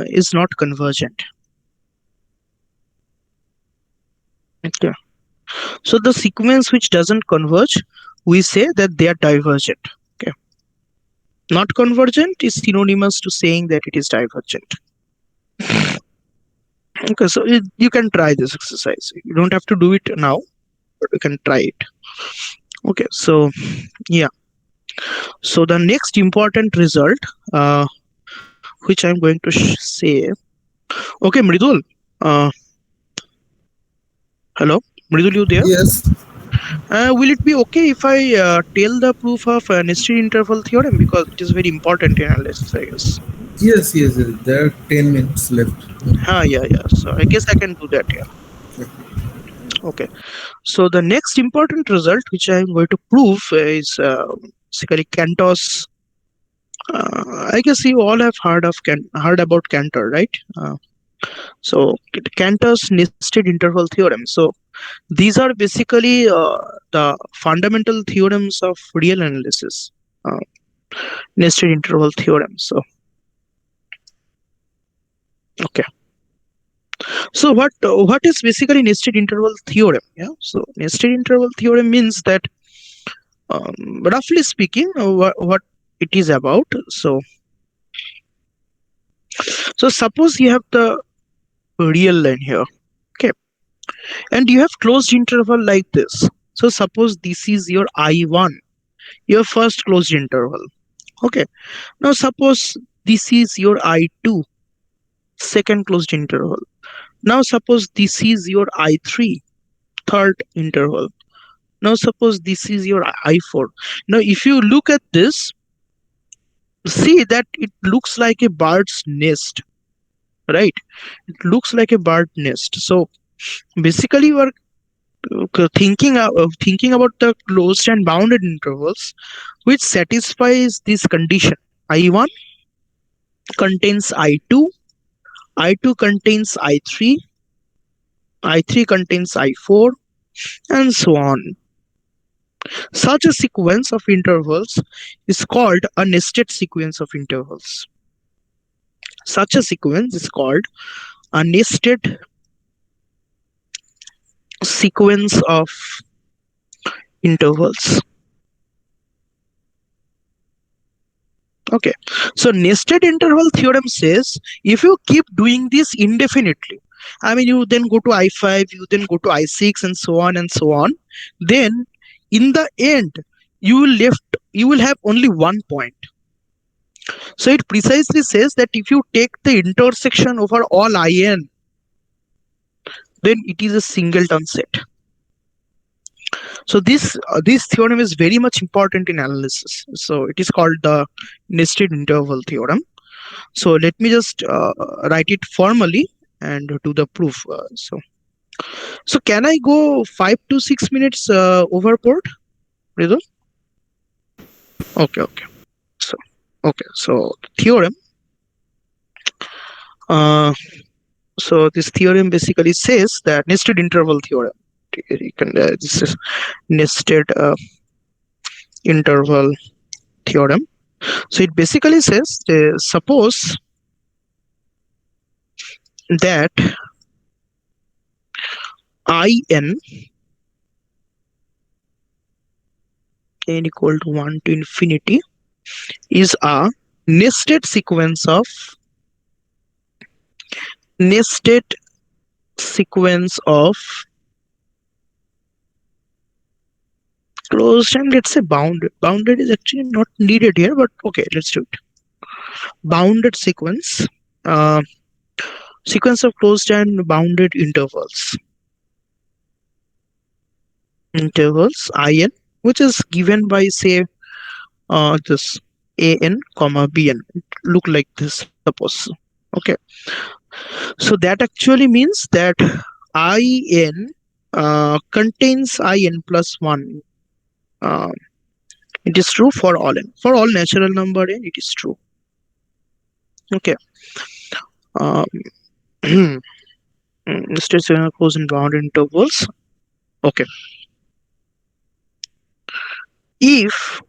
is not convergent. Okay, so the sequence which doesn't converge, we say that they are divergent. Okay, not convergent is synonymous to saying that it is divergent. Okay, so you can try this exercise. You don't have to do it now, but you can try it. Okay, so yeah, so the next important result which I'm going to say. Okay, Mridul, hello Mridul, you there? Yes. Will it be okay if I tell the proof of nested interval theorem, because it is very important in analysis, I guess? Yes. There are 10 minutes left. Yeah. So I guess I can do that. Yeah. Okay. So the next important result which I am going to prove is basically Cantor's. I guess you all have heard about Cantor, right? So Cantor's nested interval theorem. So these are basically the fundamental theorems of real analysis. Nested interval theorem. So okay. So what is basically nested interval theorem? Yeah. So nested interval theorem means that, roughly speaking, what it is about. So suppose you have the real line here, okay, and you have closed interval like this. So suppose this is your I1, your first closed interval. Okay. Now suppose this is your I2, second closed interval. Now suppose this is your I3, third interval. Now suppose this is your I4. Now if you look at this, see that it looks like a bird's nest, right? It looks like a bird nest. So basically you are thinking about the closed and bounded intervals which satisfies this condition. I1 contains I2, I2 contains I3, I3 contains I4, and so on. Such a sequence of intervals is called a nested sequence of intervals. Such a sequence is called a nested sequence of intervals. Okay, so nested interval theorem says if you keep doing this indefinitely, I mean you then go to I5, you then go to I6 and so on, then in the end you will have only one point. So it precisely says that if you take the intersection over all IN, then it is a singleton set. So this theorem is very much important in analysis. So it is called the nested interval theorem. So let me just write it formally and do the proof. So can I go 5 to 6 minutes overboard, Ridul? Okay. So theorem. So this theorem basically says that nested interval theorem. You can this is nested interval theorem. So it basically says suppose that IN n equal to 1 to infinity is a nested sequence of closed and let's say bounded. Bounded is actually not needed here, but okay, let's do it. Bounded sequence, sequence of closed and bounded intervals IN, which is given by say this AN comma BN. It look like this, suppose. Okay, so that actually means that IN contains IN plus 1. It is true for all n. For all natural number n, it is true. Okay. States closed and bounded intervals. Okay. If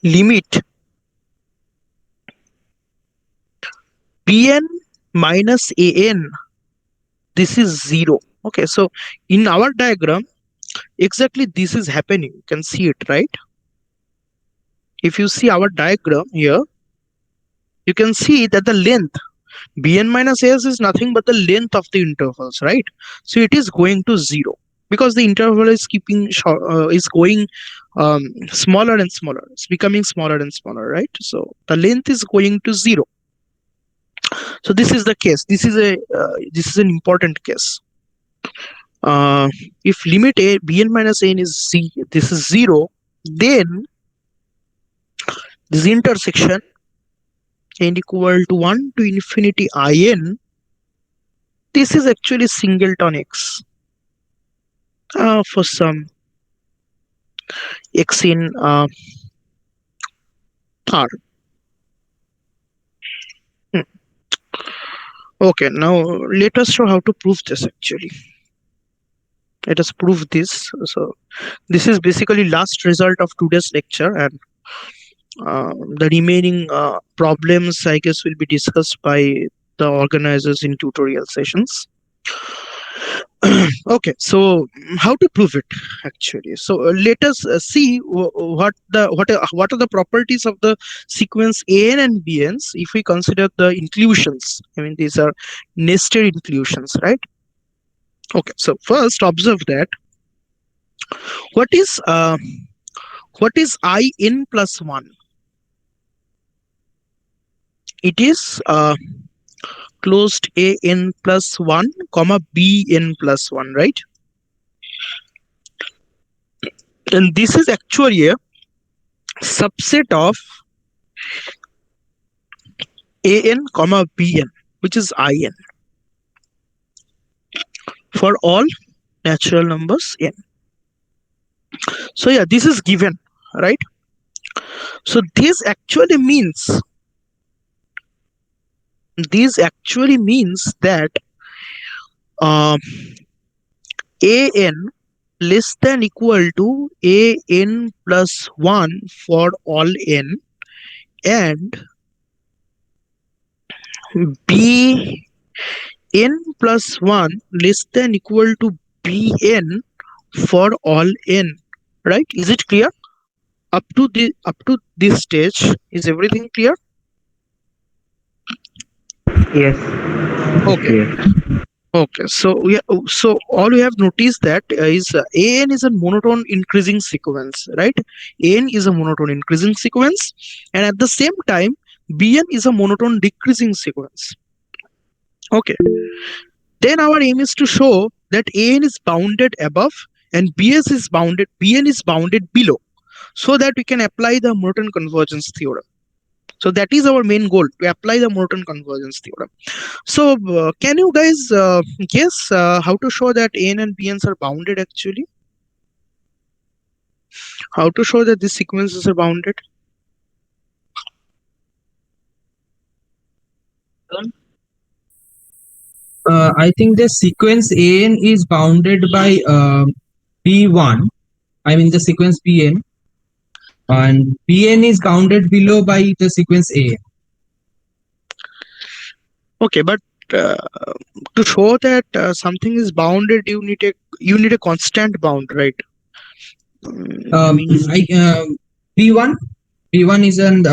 limit Bn minus An, this is 0. Okay, so in our diagram, exactly this is happening. You can see it, right? If you see our diagram here, you can see that the length Bn minus S is nothing but the length of the intervals, right? So it is going to 0 because the interval is going smaller and smaller. It's becoming smaller and smaller, right? So the length is going to 0. So this is the case. This is an important case. If limit a Bn minus n is this is 0, then this intersection n equal to 1 to infinity In, this is actually singleton x for some x in R. Okay, now let us show how to prove this actually. Let us prove this. So this is basically last result of today's lecture, and the remaining problems I guess will be discussed by the organizers in tutorial sessions. Okay, so how to prove it actually? So let us see what are the properties of the sequence An and Bn's if we consider the inclusions. I mean, these are nested inclusions, right? Okay, so first observe that what is what is in plus 1? It is closed an plus 1 comma bn plus 1, right? And this is actually a subset of an comma bn, which is in, for all natural numbers n. So yeah, this is given, right? So this actually means that an less than equal to an plus 1 for all n, and bn plus 1 less than equal to bn for all n, right? Is it clear? Up to this stage, is everything clear? Yes. Okay. Okay, so all we have noticed that is an is a monotone increasing sequence, right? An is a monotone increasing sequence, and at the same time, bn is a monotone decreasing sequence. Okay, then our aim is to show that an is bounded above and bn is bounded below, so that we can apply the Monotone convergence theorem. So that is our main goal, to apply the Monotone convergence theorem. So can you guys guess how to show that an and bn's are bounded actually? How to show that these sequences are bounded? I think the sequence an is bounded by b1. I mean the sequence bn, and bn is bounded below by the sequence a. Okay, but to show that something is bounded, you need a constant bound, right? B1 is an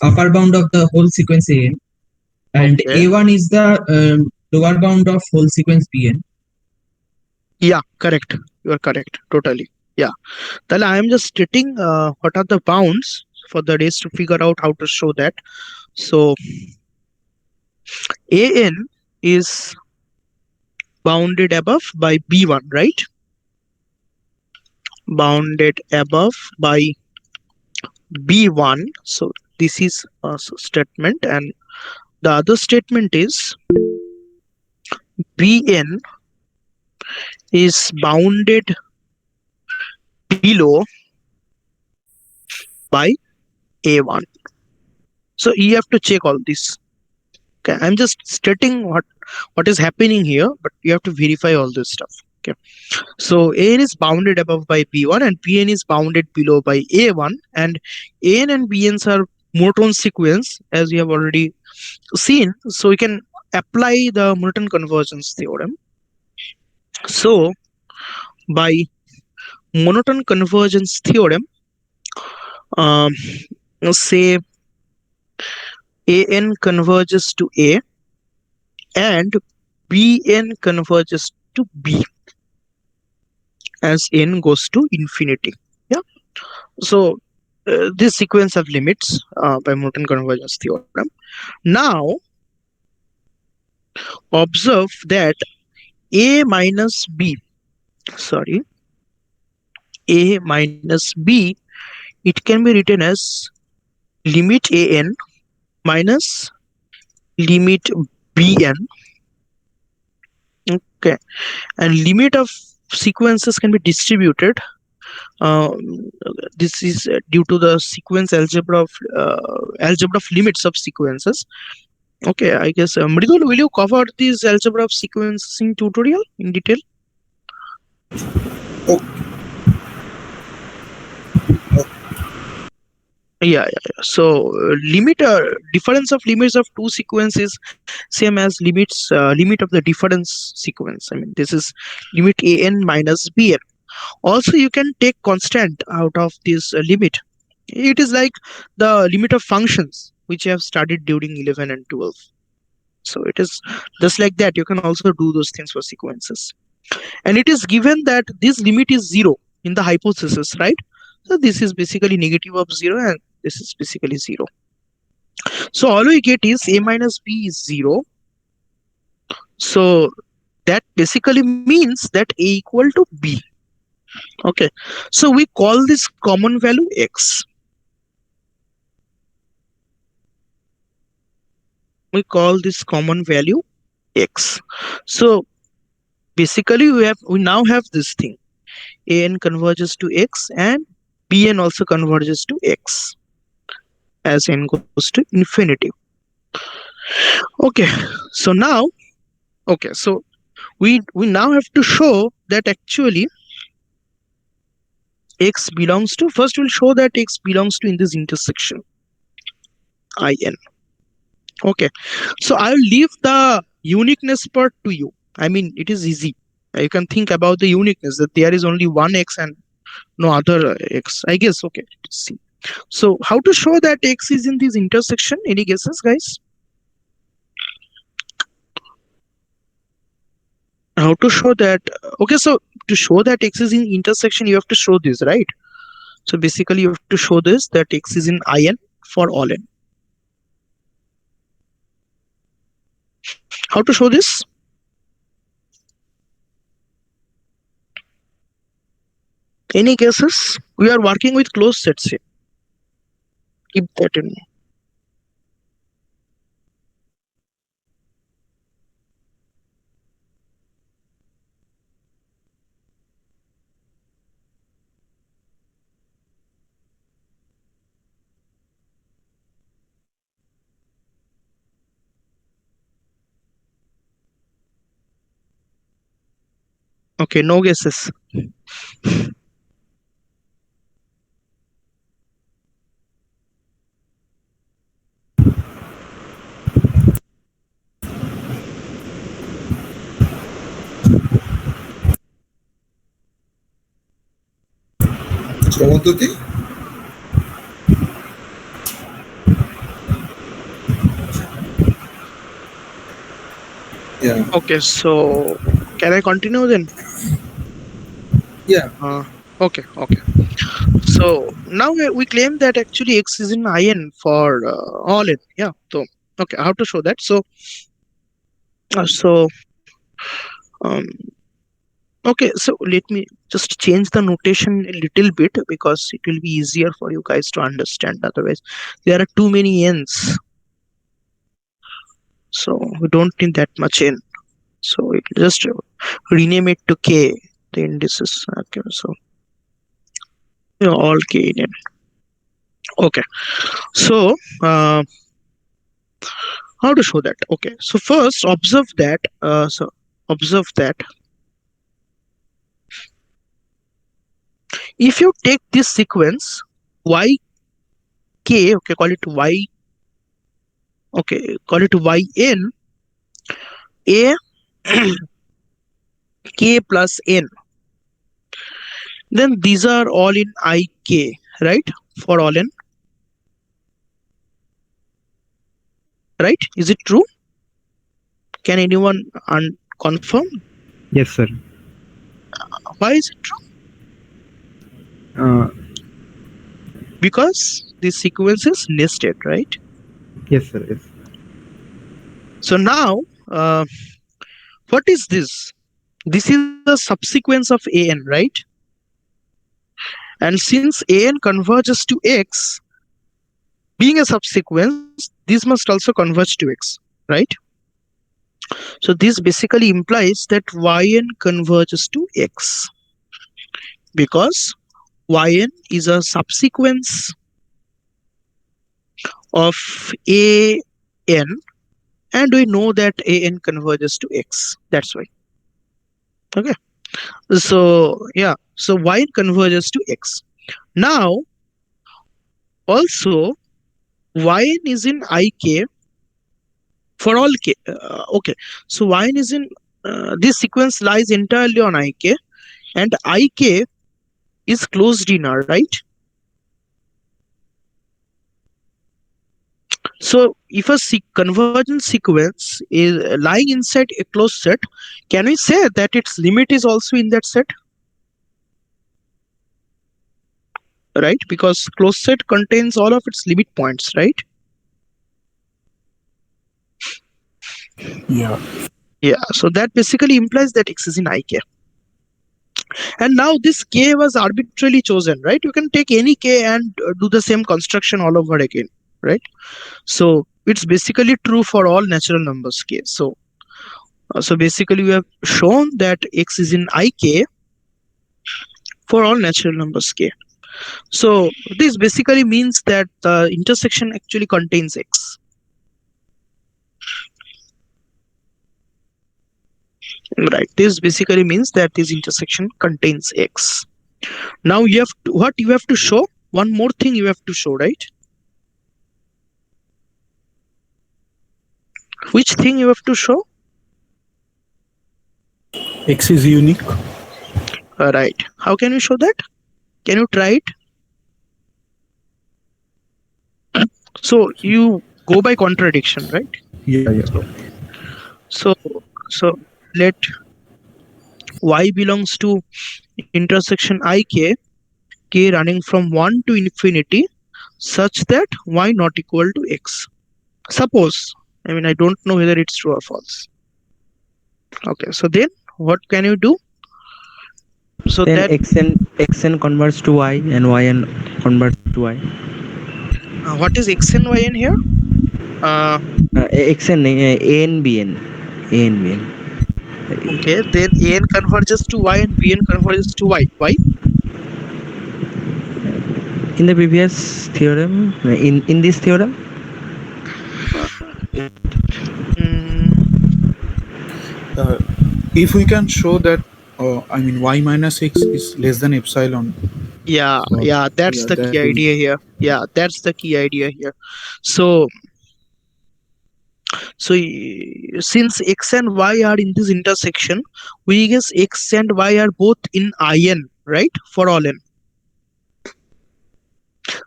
upper bound of the whole sequence an, and Okay. a1 is the lower bound of whole sequence bn. Yeah, correct. You are correct. Totally. Yeah. Then I am just stating what are the bounds for the race to figure out how to show that. So an is bounded above by b1, right? Bounded above by b1. So this is a statement, and the other statement is bn is bounded below by a1. So you have to check all this. Okay, I'm just stating what is happening here, but you have to verify all this stuff. Okay, so an is bounded above by b1 and bn is bounded below by a1, and an and bn's are monotone sequence, as we have already seen. So we can apply the Monotone convergence theorem. So by Monotone convergence theorem, say an converges to a and bn converges to b as n goes to infinity. Yeah. So this sequence have limits by Monotone convergence theorem. Now observe that a minus b, a minus b, it can be written as limit an minus limit bn. Okay, and limit of sequences can be distributed. This is due to the sequence algebra of limits of sequences. Okay, I guess Mridul, will you cover this algebra of sequencing tutorial in detail? Yeah. So limit difference of limits of two sequences same as limit of the difference sequence. I mean, this is limit an minus bn. Also, you can take constant out of this limit. It is like the limit of functions which you have studied during 11 and 12. So it is just like that. You can also do those things for sequences. And it is given that this limit is 0 in the hypothesis, right? So this is basically negative of 0 and this is basically 0. So all we get is a minus b is 0. So that basically means that a equal to b. Okay, so we call this common value x. We call this common value x. So basically we now have this thing, an converges to x and bn also converges to x as n goes to infinity. Okay, so now so we now have to show that actually x belongs to, first we'll show that x belongs to in this intersection in. Okay, so I'll leave the uniqueness part to you. I mean, it is easy. You can think about the uniqueness, that there is only one x and no other x, I guess. Okay, let's see. So how to show that x is in this intersection? Any guesses, guys? How to show that? Okay, so to show that x is in intersection, you have to show this, right? So basically you have to show this, that x is in in for all n. How to show this? Any guesses? We are working with closed sets here. Keep that in mind. Okay, no guesses. Chomototi? Yeah. Okay, so can I continue then? Yeah. Okay. So now we claim that actually x is in in for all n. Yeah. So okay, how to show that? So um, okay, so let me just change the notation a little bit because it will be easier for you guys to understand. Otherwise, there are too many n's, so we don't need that much n. So it just rename it to k. The indices. Okay, so all k in n. Okay, so how to show that? Okay, so first observe that. If you take this sequence y k, okay, call it y, okay, call it yn a k plus n, then these are all in ik, right? For all n, right? Is it true? Can anyone confirm? Yes, sir. Why is it true? Because this sequence is nested, right? Yes, sir. Yes. So now, what is this? This is a subsequence of an, right? And since an converges to x, being a subsequence, this must also converge to x, right? So this basically implies that yn converges to x, because yn is a subsequence of an, and we know that an converges to x. That's why. Okay. So yeah, so yn converges to x. Now also yn is in ik for all k. Okay, so yn is in this sequence lies entirely on ik, and ik is closed in R, right? So if a convergent sequence is lying inside a closed set, can we say that its limit is also in that set? right? Because closed set contains all of its limit points, right? Yeah. Yeah, so that basically implies that X is in IK. And now this K was arbitrarily chosen, right? You can take any K and do the same construction all over again, right? So it's basically true for all natural numbers K. So basically we have shown that X is in IK for all natural numbers K. So this basically means that the intersection actually contains X. Right. This basically means that this intersection contains X. Now you have to, what you have to show? One more thing you have to show, right? Which thing you have to show? X is unique. Right. How can you show that? Can you try it? So you go by contradiction, right? Yeah. So let y belongs to intersection ik, k running from 1 to infinity, such that y not equal to x. Suppose, I mean, I don't know whether it's true or false. Okay, so then what can you do? So then that xn converts to y and yn converts to y. What is x and y in here? xn a and bn. Okay, then an converges to y and bn converges to y. Why? In the previous theorem, in this theorem, If we can show that, I mean, y minus x is less than epsilon. Yeah, that's the key idea here. Yeah, that's the key idea here. So since x and y are in this intersection, we guess x and y are both in In, right? For all n.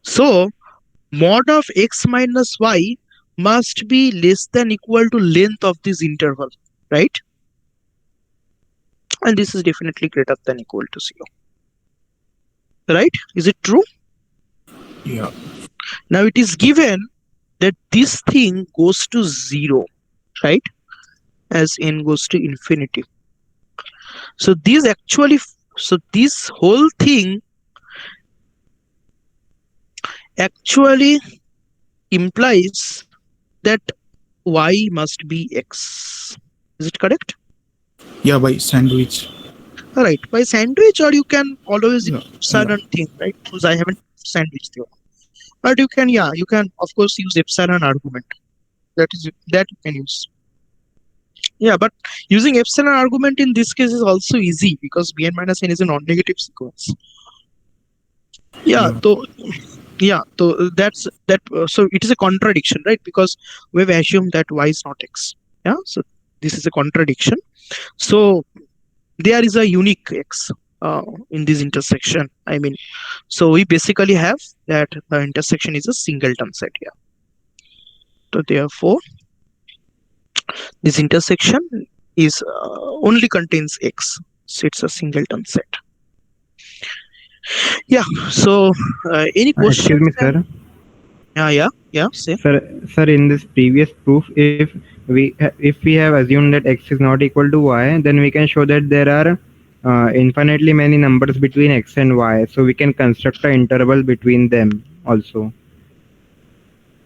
So mod of x minus y must be less than equal to length of this interval, right? And this is definitely greater than equal to 0. Right? Is it true? Yeah. Now it is given that this thing goes to 0, right? As n goes to infinity. So this whole thing actually implies that y must be x. Is it correct? Yeah, by sandwich. Right, by sandwich, or you can always use epsilon thing, right? Because I haven't sandwich theorem. But you can of course use epsilon argument. That you can use. Yeah, but using epsilon argument in this case is also easy because bn minus n is a non-negative sequence. So that's that. So it is a contradiction, right? Because we have assumed that y is not x. Yeah, so this is a contradiction. So there is a unique x in this intersection. I mean, so we basically have that the intersection is a singleton set here. So therefore, this intersection is only contains x. So it's a singleton set. Yeah. So any questions? Excuse me, sir. Yeah. Say. Sir, in this previous proof, if we have assumed that x is not equal to y, then we can show that there are infinitely many numbers between x and y, so we can construct an interval between them also.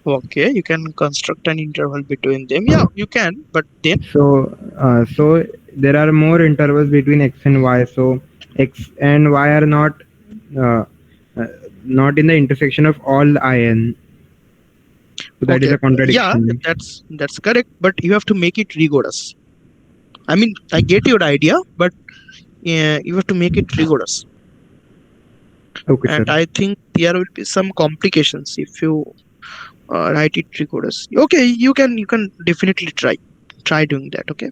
Okay, you can construct an interval between them. Yeah, you can, but then so there are more intervals between x and y. So x and y are not in the intersection of all in. So that is a contradiction. Yeah, that's correct. But you have to make it rigorous. I mean, I get your idea, but you have to make it rigorous. Okay, and sir. I think there will be some complications if you write it rigorous. Okay, you can definitely try doing that. Okay,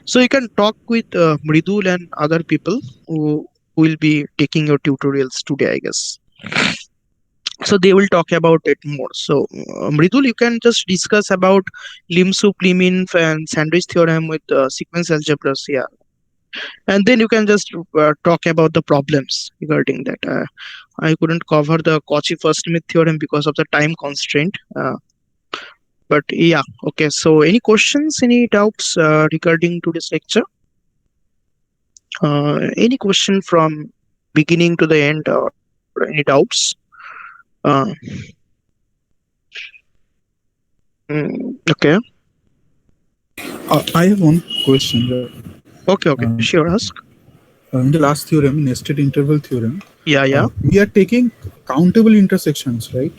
so you can talk with Mridul and other people who will be taking your tutorials today, I guess. So they will talk about it more. So Mridul, you can just discuss about lim sup, lim inf and sandwich theorem with sequence algebras. Yeah, and then you can just talk about the problems regarding that. I couldn't cover the Cauchy first limit theorem because of the time constraint. But yeah, okay. So any questions, any doubts regarding to this lecture? Any question from beginning to the end, or any doubts? Okay. I have one question. Okay, sure, ask. In the last theorem, nested interval theorem, Yeah. We are taking countable intersections, right?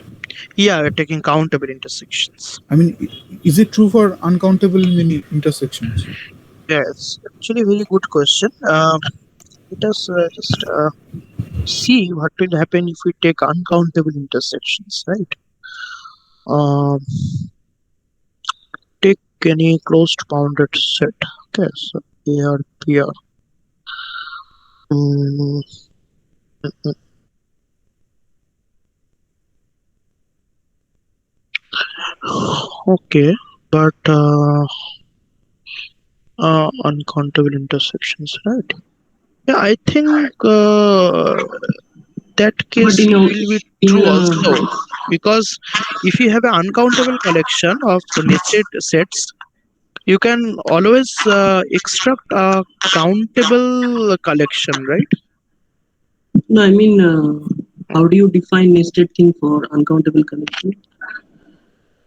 Yeah, we're taking countable intersections. I mean, is it true for uncountable many intersections? Yeah, it's actually a very good question. Let us just see what will happen if we take uncountable intersections, right? Take any closed bounded set. Okay, so here. Okay, but uncountable intersections, right? Yeah, I think that case will be true also, because if you have an uncountable collection of nested sets, you can always extract a countable collection, right? No, I mean, how do you define nested thing for uncountable collection?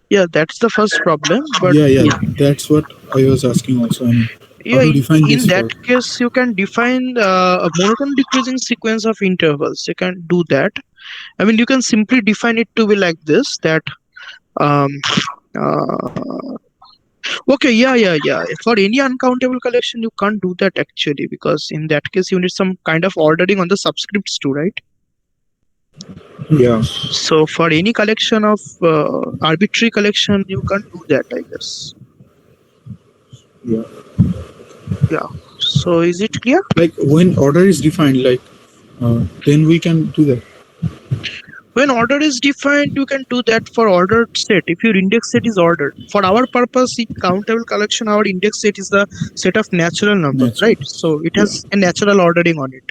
Yeah, that's the first problem. But yeah, that's what I was asking also. I mean, how to define in this that for? case, you can define a monotone decreasing sequence of intervals. You can do that. I mean, you can simply define it to be like this, that um, okay, yeah. For any uncountable collection, you can't do that actually, because in that case, you need some kind of ordering on the subscripts too, right? Yeah. So for any collection of arbitrary collection, you can't do that, I guess. Yeah. Yeah. So is it clear? Like when order is defined, like then we can do that. When order is defined, you can do that for ordered set. If your index set is ordered, for our purpose in countable collection, our index set is the set of natural numbers, right? So it has a natural ordering on it.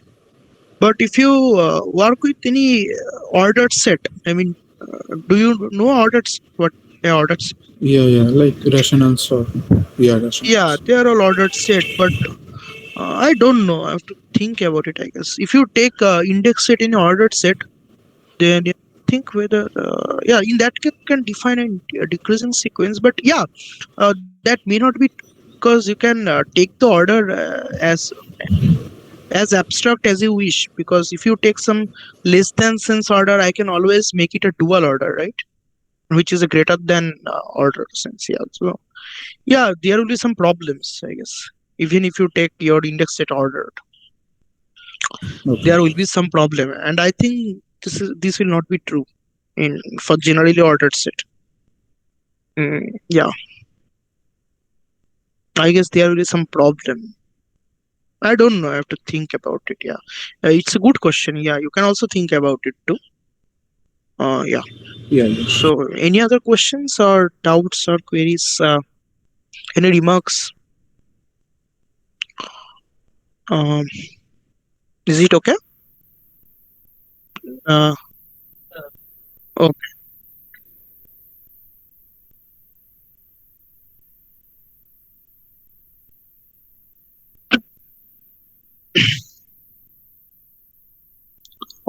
But if you work with any ordered set, I mean, do you know what ordered set? Yeah, like rationals or rationals. Yeah, they are all ordered set, but I don't know. I have to think about it, I guess. If you take index set in ordered set, then you think whether in that case you can define a decreasing sequence. But yeah, that may not be, because you can take the order as abstract as you wish, because if you take some less than sense order, I can always make it a dual order, right? Which is a greater than order sense. Yeah, so yeah, there will be some problems, I guess. Even if you take your index set ordered, there will be some problem, and I think this will not be true for generally ordered set. Yeah, I guess there will be some problem. I don't know. I have to think about it. Yeah, it's a good question. Yeah, you can also think about it too. Yeah. So, any other questions or doubts or queries? Any remarks? Is it okay? Okay.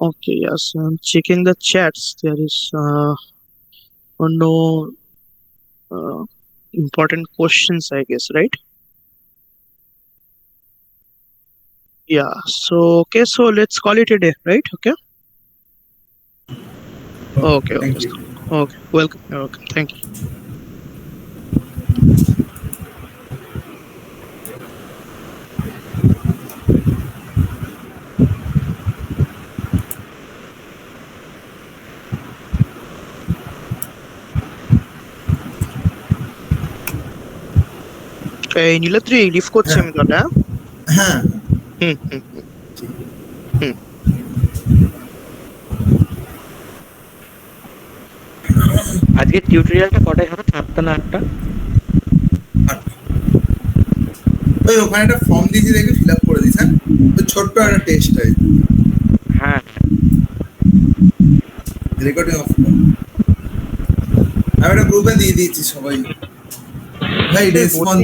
Okay, yes, I'm checking the chats. There is no important questions, I guess, right? Yeah, so okay, so let's call it a day, right? Okay. Okay. Okay, welcome. Okay, thank you. Niladri lift করছি আমি তোটা। হ্যাঁ আজকে টিউটোরিয়ালটা কটায় হবে? 7টা না 8টা? ওই ওখানে একটা ফর্ম দিয়েছি দেখে ফিল আপ করে দিস, হ্যাঁ তো ছোট্ট একটা টেস্ট হয়। হ্যাঁ রেকর্ডিং অফ কর। আমি একটা গ্রুপে দিয়ে দিয়েছি সবাই ভাই রেসপন্স